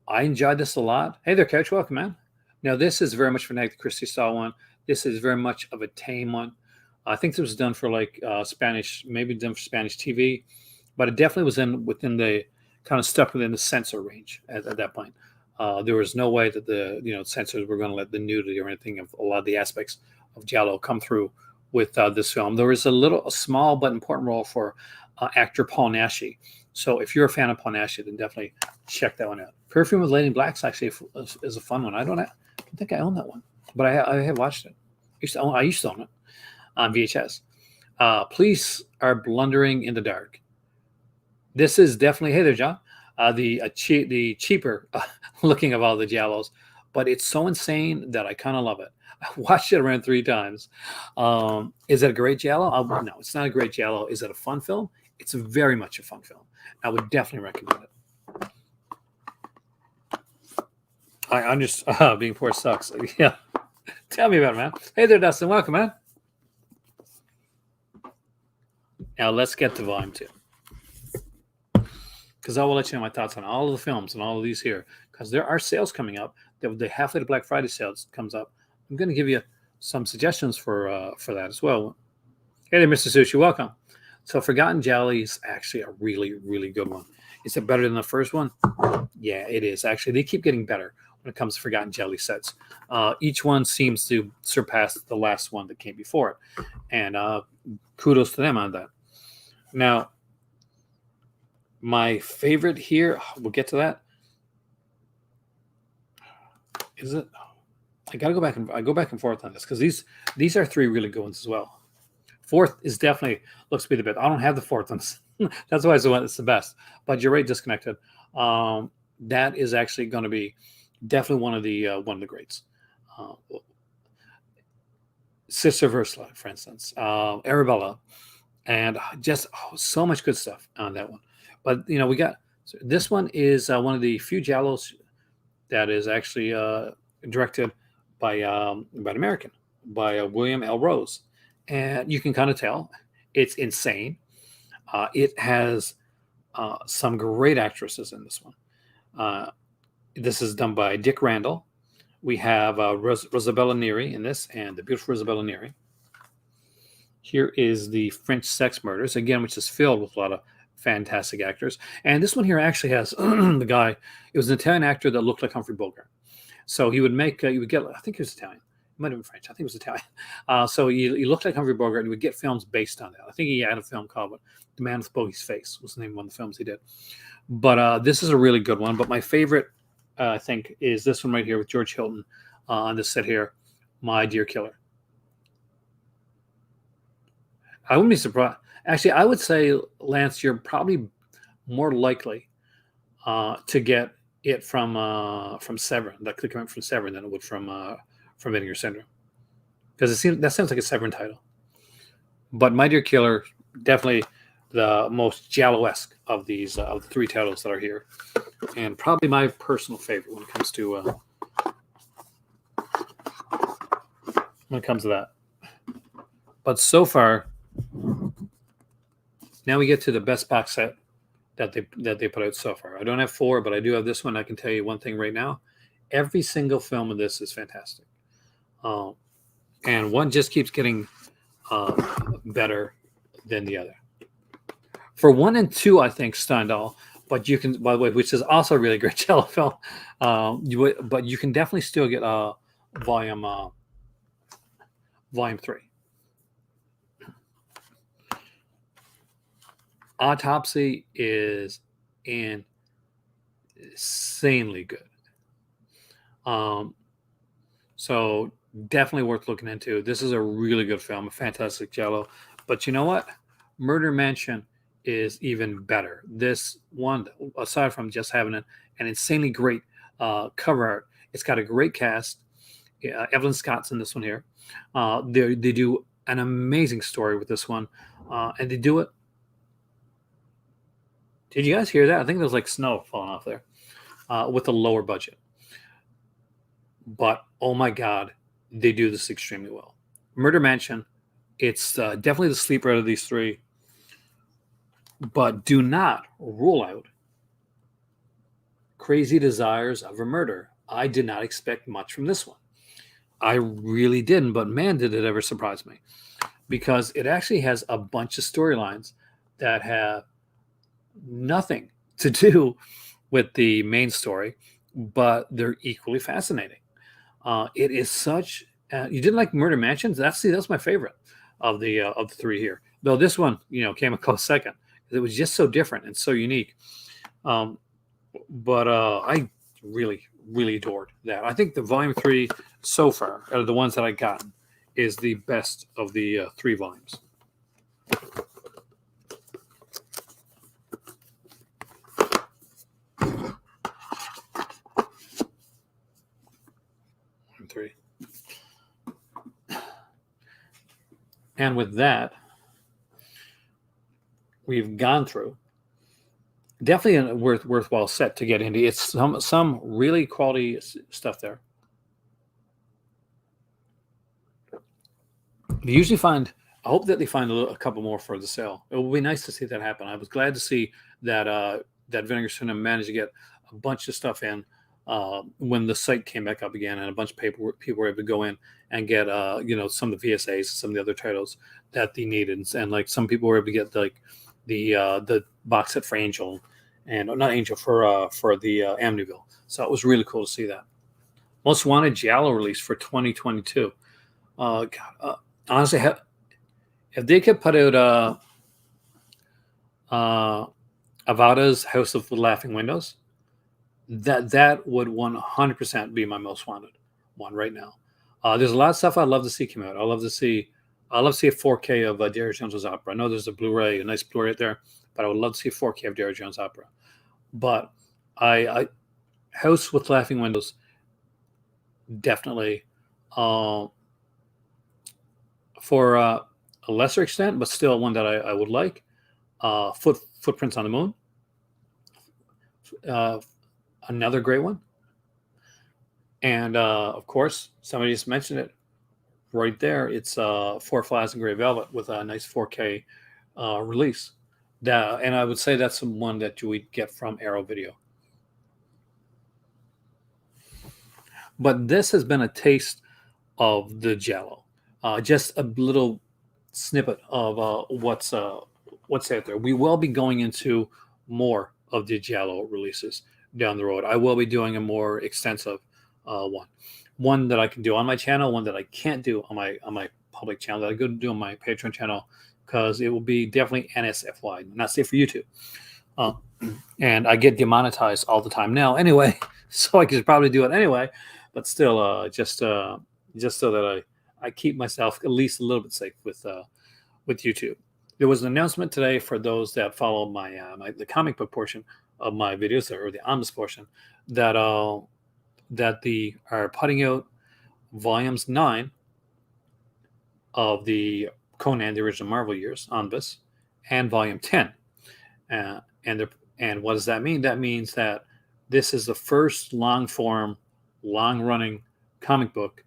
I enjoyed this a lot. Hey there, Couch. Welcome, man. Now, this is very much for Agatha Christie style one. This is very much of a tame one. I think this was done for like Spanish, maybe done for Spanish TV, but it definitely was within the kind of stuck within the censor range at that point. There was no way that the censors were going to let the nudity or anything of a lot of the aspects of Giallo come through with this film. There was a small but important role for actor Paul Naschy. So if you're a fan of Paul Naschy, then definitely check that one out. Perfume with Lady in Black actually is a fun one. I don't think I own that one, but I have watched it. I used to own it on VHS. Police are blundering in the dark. This is definitely, hey there, John, the cheaper looking of all the Giallos, but it's so insane that I kind of love it. I watched it around 3 times. Is it a great giallo? No, it's not a great giallo. Is it a fun film? It's very much a fun film. I would definitely recommend it. I'm just being poor sucks. Yeah, tell me about it, man. Hey there, Dustin. Welcome, man. Now let's get to volume 2, because I will let you know my thoughts on all of the films and all of these here, because there are sales coming up. The halfway to Black Friday sales comes up. I'm going to give you some suggestions for that as well. Hey there, Mr. Sushi. Welcome. So Forgotten Gialli is actually a really, really good one. Is it better than the first one? Yeah, it is. Actually, they keep getting better when it comes to Forgotten Gialli sets. Each one seems to surpass the last one that came before it. And kudos to them on that. Now, my favorite here, we'll get to that. Is it? I gotta go back and forth on this, because these are 3 really good ones as well. 4th is definitely looks to be the best. I don't have the 4th one. That's why it's the best. But you're right, Disconnected. That is actually going to be definitely one of the greats. Sister Ursula, for instance, Arabella, and just so much good stuff on that one. But we got this one is one of the few giallos that is actually directed by an American, by William L. Rose, and you can kind of tell it's insane. It has some great actresses in this one. This is done by Dick Randall. We have Rosabella Neri in this, and the beautiful Rosabella Neri. Here is the French Sex Murders, again, which is filled with a lot of fantastic actors. And this one here actually has the guy. It was an Italian actor that looked like Humphrey Bogart. So he would make, I think he was Italian. He might have been French. I think he was Italian. So he looked like Humphrey Bogart, and he would get films based on that. I think he had a film called The Man with Bogey's Face was the name of one of the films he did. But this is a really good one. But my favorite, I think, is this one right here with George Hilton on this set here, My Dear Killer. I wouldn't be surprised. Actually, I would say, Lance, you're probably more likely to get it from Severin, that could come from Severin, than it would from Vinegar Syndrome, because that sounds like a Severin title. But My Dear Killer, definitely the most giallo-esque of these of the 3 titles that are here, and probably my personal favorite when it comes to that. But so far, now we get to the best box set that they put out so far. I don't have 4, but I do have this one. I can tell you one thing right now: every single film of this is fantastic, and one just keeps getting better than the other. For 1 and 2, I think Stendhal, but you can, by the way, which is also a really great giallo film. But you can definitely still get volume 3. Autopsy is insanely good. So definitely worth looking into. This is a really good film, a fantastic giallo. But you know what? Murder Mansion is even better. This one, aside from just having an insanely great cover art, it's got a great cast. Evelyn Scott's in this one here. They do an amazing story with this one, and they do it. Did you guys hear that? I think there was like snow falling off there with a lower budget. But, oh my God, they do this extremely well. Murder Mansion, it's definitely the sleeper out of these 3. But do not rule out Crazy Desires of a Murder. I did not expect much from this one. I really didn't, but man, did it ever surprise me. Because it actually has a bunch of storylines that have nothing to do with the main story, but they're equally fascinating. It is such. You didn't like Murder Mansions? That's my favorite of the 3 here. Though this one, came a close second. It was just so different and so unique. But I really, really adored that. I think the volume 3 so far, out of the ones that I got, is the best of the 3 volumes. Volume 3. And with that, we've gone through definitely a worthwhile set to get into. It's some really quality stuff there. They usually find. I hope that they find a couple more for the sale. It will be nice to see that happen. I was glad to see that that Vinegar Syndrome managed to get a bunch of stuff in when the site came back up again, and a bunch of people were able to go in and get some of the VSAs, some of the other titles that they needed, and like some people were able to get like the box set for Angel, and not Angel for the Amityville. So it was really cool to see that. Most Wanted Giallo release for 2022. God, honestly, if they could put out Avada's House of the Laughing Windows, that would 100% be my most wanted one right now. There's a lot of stuff I'd love to see come out. I'd love to see a 4K of Derek Jones's Opera. I know there's a Blu-ray, a nice Blu-ray there, but I would love to see a 4K of Derek Jones' Opera. But I House with Laughing Windows, definitely. For a lesser extent, but still one that I would like. Footprints on the Moon. Another great one. And of course, somebody just mentioned it right there. It's Four Flies in Grey Velvet with a nice 4K release. And I would say that's the one that you would get from Arrow Video. But this has been a taste of the Giallo. Just a little snippet of what's out there. We will be going into more of the Giallo releases down the road. I will be doing a more extensive one that I can do on my channel, one that I can't do on my public channel, that I go to do on my Patreon channel, because it will be definitely NSFY, not safe for YouTube. And I get demonetized all the time now anyway, so I could probably do it anyway, but still, just so that I keep myself at least a little bit safe with YouTube. There was an announcement today for those that follow the comic book portion of my videos, or the Omnibus portion, that they are putting out volumes 9 of the Conan, the original Marvel years, Omnibus, and volume 10. And what does that mean? That means that this is the first long-form, long-running comic book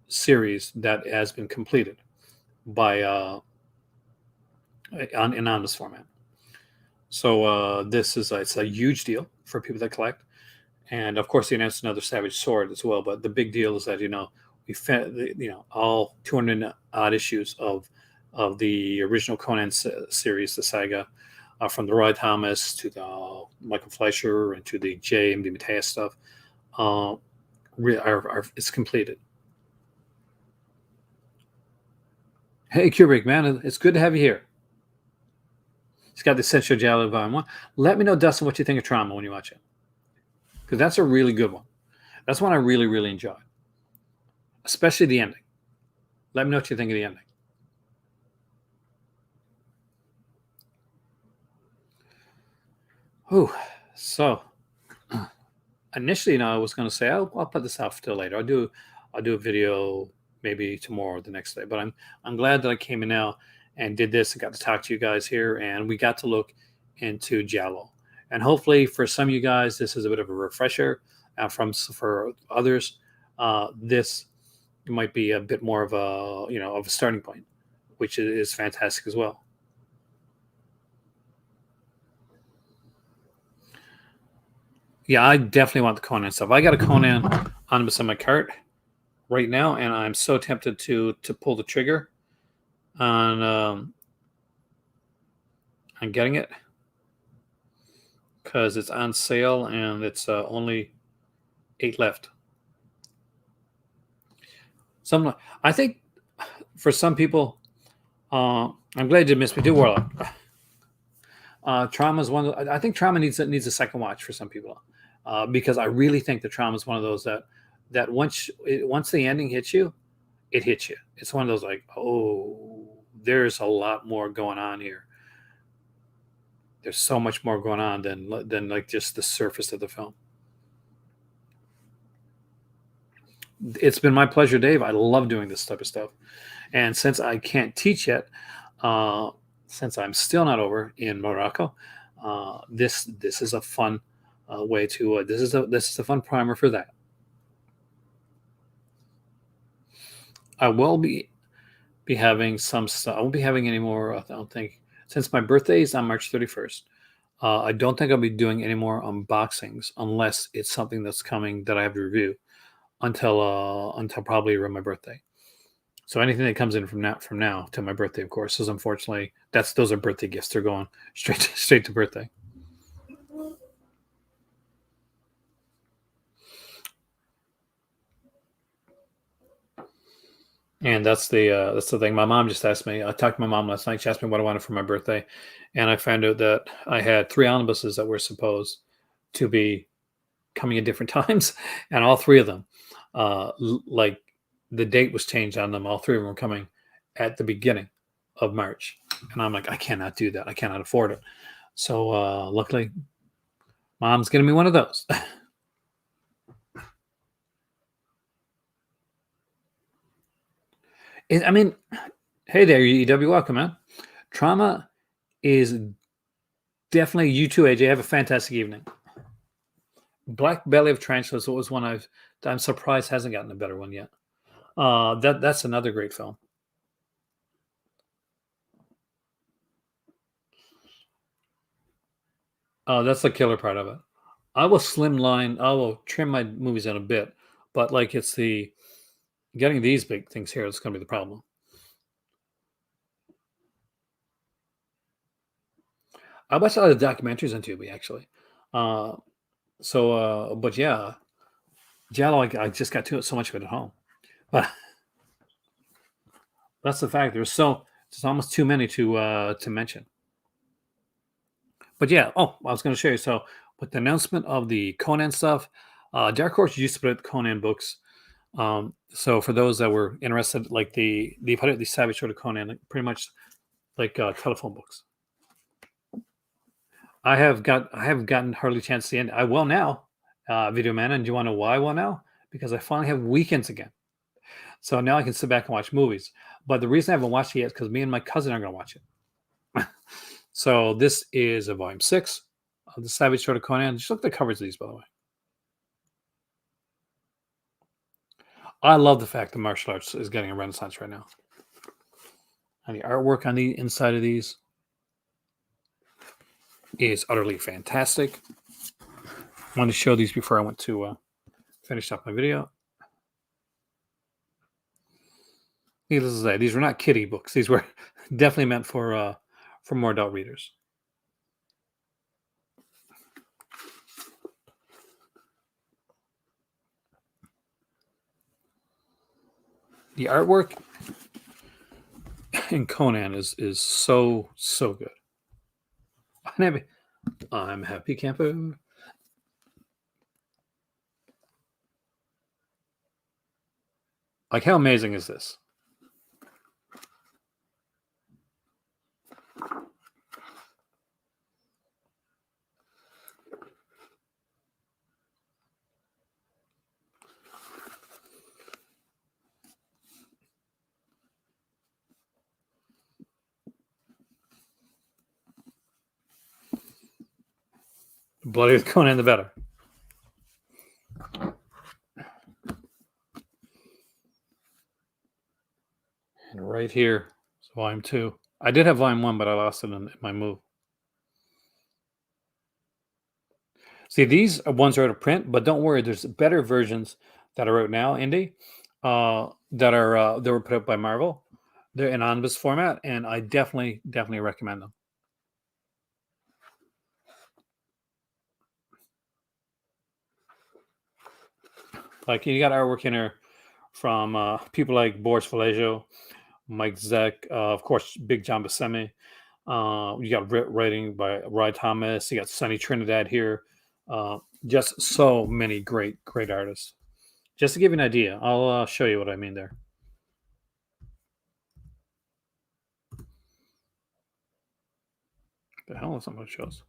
series that has been completed by in Omnibus format. So this is it's a huge deal for people that collect, and of course they announced another Savage Sword as well. But the big deal is that we all 200 odd issues of the original Conan series, the saga, from the Roy Thomas to the Michael Fleischer and to the J. M. D. Mateus stuff, it's completed. Hey, Kubrick, man, it's good to have you here. It's got the Essential Giallo Volume 1. Let me know, Dustin, what you think of Trauma when you watch it, because that's a really good one. That's one I really, really enjoyed, especially the ending. Let me know what you think of the ending. Oh, so initially, I was going to say I'll put this off till later. I'll do a video maybe tomorrow or the next day. But I'm glad that I came in now and did this and got to talk to you guys here, and we got to look into Giallo. And hopefully for some of you guys, this is a bit of a refresher. For others, this might be a bit more of a starting point, which is fantastic as well. Yeah, I definitely want the Conan stuff. I got a Conan Omnibus in my cart right now, and I'm so tempted to pull the trigger on getting it, because it's on sale and it's only 8 left. I think for some people, I'm glad you did miss me. Do Warlock. Trauma is one. I think Trauma needs a second watch for some people, because I really think that Trauma is one of those that once the ending hits you, it hits you. It's one of those like, oh, there's a lot more going on here. There's so much more going on than like just the surface of the film. It's been my pleasure, Dave. I love doing this type of stuff. And since I can't teach yet, uh, since I'm still not over in Morocco, this is a fun way to this is a fun primer for that. I will be having some stuff. I won't be having any more. I don't think, since my birthday is on March 31st. I don't think I'll be doing any more unboxings unless it's something that's coming that I have to review until probably around my birthday. So anything that comes in from now to my birthday, of course, is unfortunately those are birthday gifts. They're going straight to birthday. And that's the thing. My mom just asked me. I talked to my mom last night. She asked me what I wanted for my birthday, and I found out that I had three omnibuses that were supposed to be coming at different times, and all three of them, like the date was changed on them. All three of them were coming at the beginning of March, and I'm like, I cannot do that. I cannot afford it. So luckily, mom's getting me one of those. I mean, hey there, EW, welcome, man. Trauma is definitely you too, AJ. Have a fantastic evening. Black Belly of Tarantulas was one I'm surprised hasn't gotten a better one yet. That's another great film. That's the killer part of it. I will slimline. I will trim my movies in a bit, but like it's the getting these big things here is going to be the problem. I watch a lot of documentaries on Tubi actually. Uh, but yeah, Giallo. I just got to it so much of it at home, but that's the fact. There's almost too many to mention. But yeah, oh, I was going to show you. So with the announcement of the Conan stuff, Dark Horse used to put out Conan books. So for those that were interested, like they put out the Savage Sword of Conan, like, pretty much like telephone books. I have gotten hardly a chance to see it. I will now, Video Man. And do you want to know why I will now? Because I finally have weekends again. So now I can sit back and watch movies. But the reason I haven't watched it yet is because me and my cousin are going to watch it. So this is a volume 6 of the Savage Sword of Conan. Just look at the covers of these, by the way. I love the fact that martial arts is getting a renaissance right now. And the artwork on the inside of these is utterly fantastic. I wanted to show these before I went to finish up my video. Needless to say, these were not kiddie books. These were definitely meant for more adult readers. The artwork in Conan is so good. I'm happy camper. Like, how amazing is this? The bloodier the Conan, the better. And right here is volume 2. I did have volume 1, but I lost it in my move. See, these ones are out of print, but don't worry. There's better versions that are out now, Indy, that were put out by Marvel. They're in omnibus format, and I definitely recommend them. Like, you got artwork in here from people like Boris Vallejo, Mike Zeck, of course, Big John Buscemi. You got writing by Roy Thomas. You got Sonny Trinidad here. Just so many great artists. Just to give you an idea, I'll show you what I mean there. The hell is something that shows?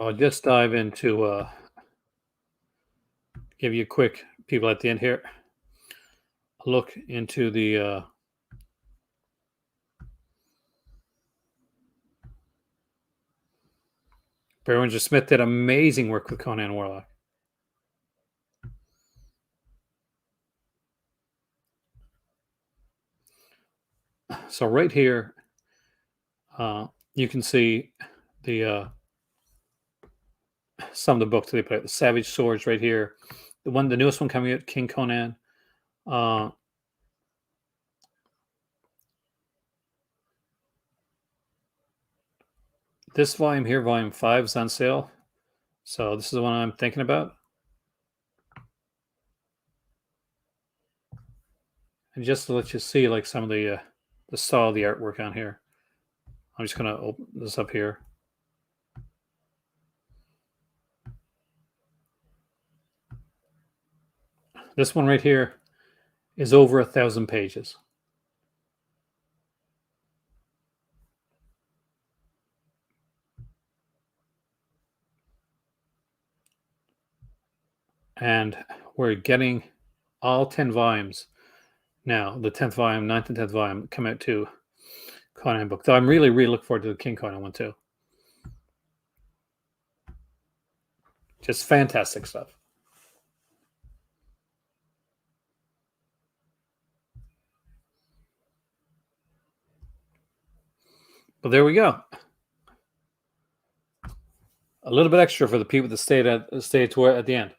I'll just dive into give you a quick people at the end here. A look into the Berenger Smith did amazing work with Conan Warlock. So right here, you can see the some of the books that they put out. The Savage Swords right here. The newest one coming out, King Conan. This volume here, volume 5, is on sale. So this is the one I'm thinking about. And just to let you see like some of the style of the artwork on here. I'm just going to open this up here. This one right here is over 1,000 pages. And we're getting all 10 volumes now. The 10th volume, 9th and 10th volume come out too. Conan book. Though I'm really looking forward to the King Conan one too. Just fantastic stuff. But there we go. A little bit extra for the people that stayed at the end.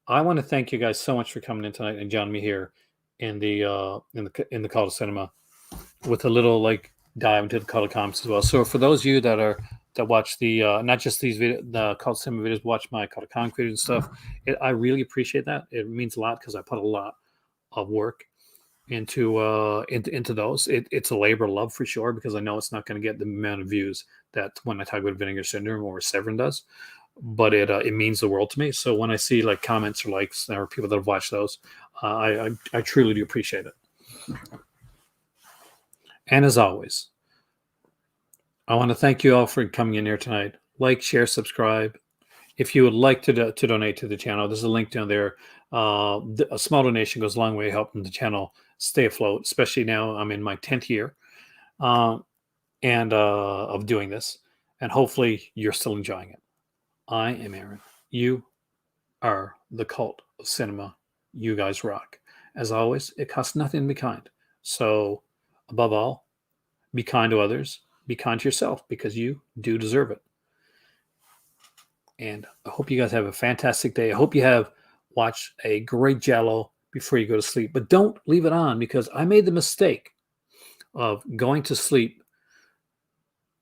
I want to thank you guys so much for coming in tonight and joining me here in the Call to Cinema with a little like dive into the color comics as well. So for those of you that watch the not just these the Call to Cinema videos, watch my color comic videos and stuff, I really appreciate that. It means a lot because I put a lot of work into those. It's a labor of love for sure because I know it's not going to get the amount of views that when I talk about Vinegar Syndrome or Severin does, but it means the world to me. So when I see like comments or likes or people that have watched those, I truly do appreciate it. And as always, I want to thank you all for coming in here tonight. Like, share, subscribe. If you would like to donate to the channel, there's a link down there. A small donation goes a long way helping the channel stay afloat, especially now I'm in my 10th year of doing this. And hopefully you're still enjoying it. I am Aaron. You are the Cult of Cinema. You guys rock. As always, it costs nothing to be kind. So above all, be kind to others. Be kind to yourself because you do deserve it. And I hope you guys have a fantastic day. I hope you have watched a great Giallo before you go to sleep. But don't leave it on because I made the mistake of going to sleep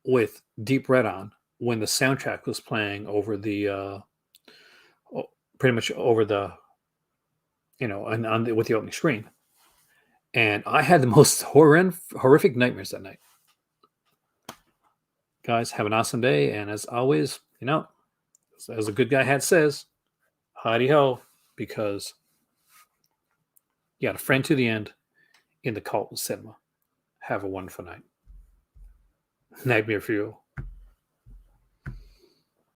with Deep Red on when the soundtrack was playing over the pretty much over the with the opening screen. And I had the most horrific nightmares that night. Guys, have an awesome day. And as always, as a good guy hat says, hidey ho, because you got a friend to the end in the Cult of Cinema. Have a wonderful night. Nightmare for you.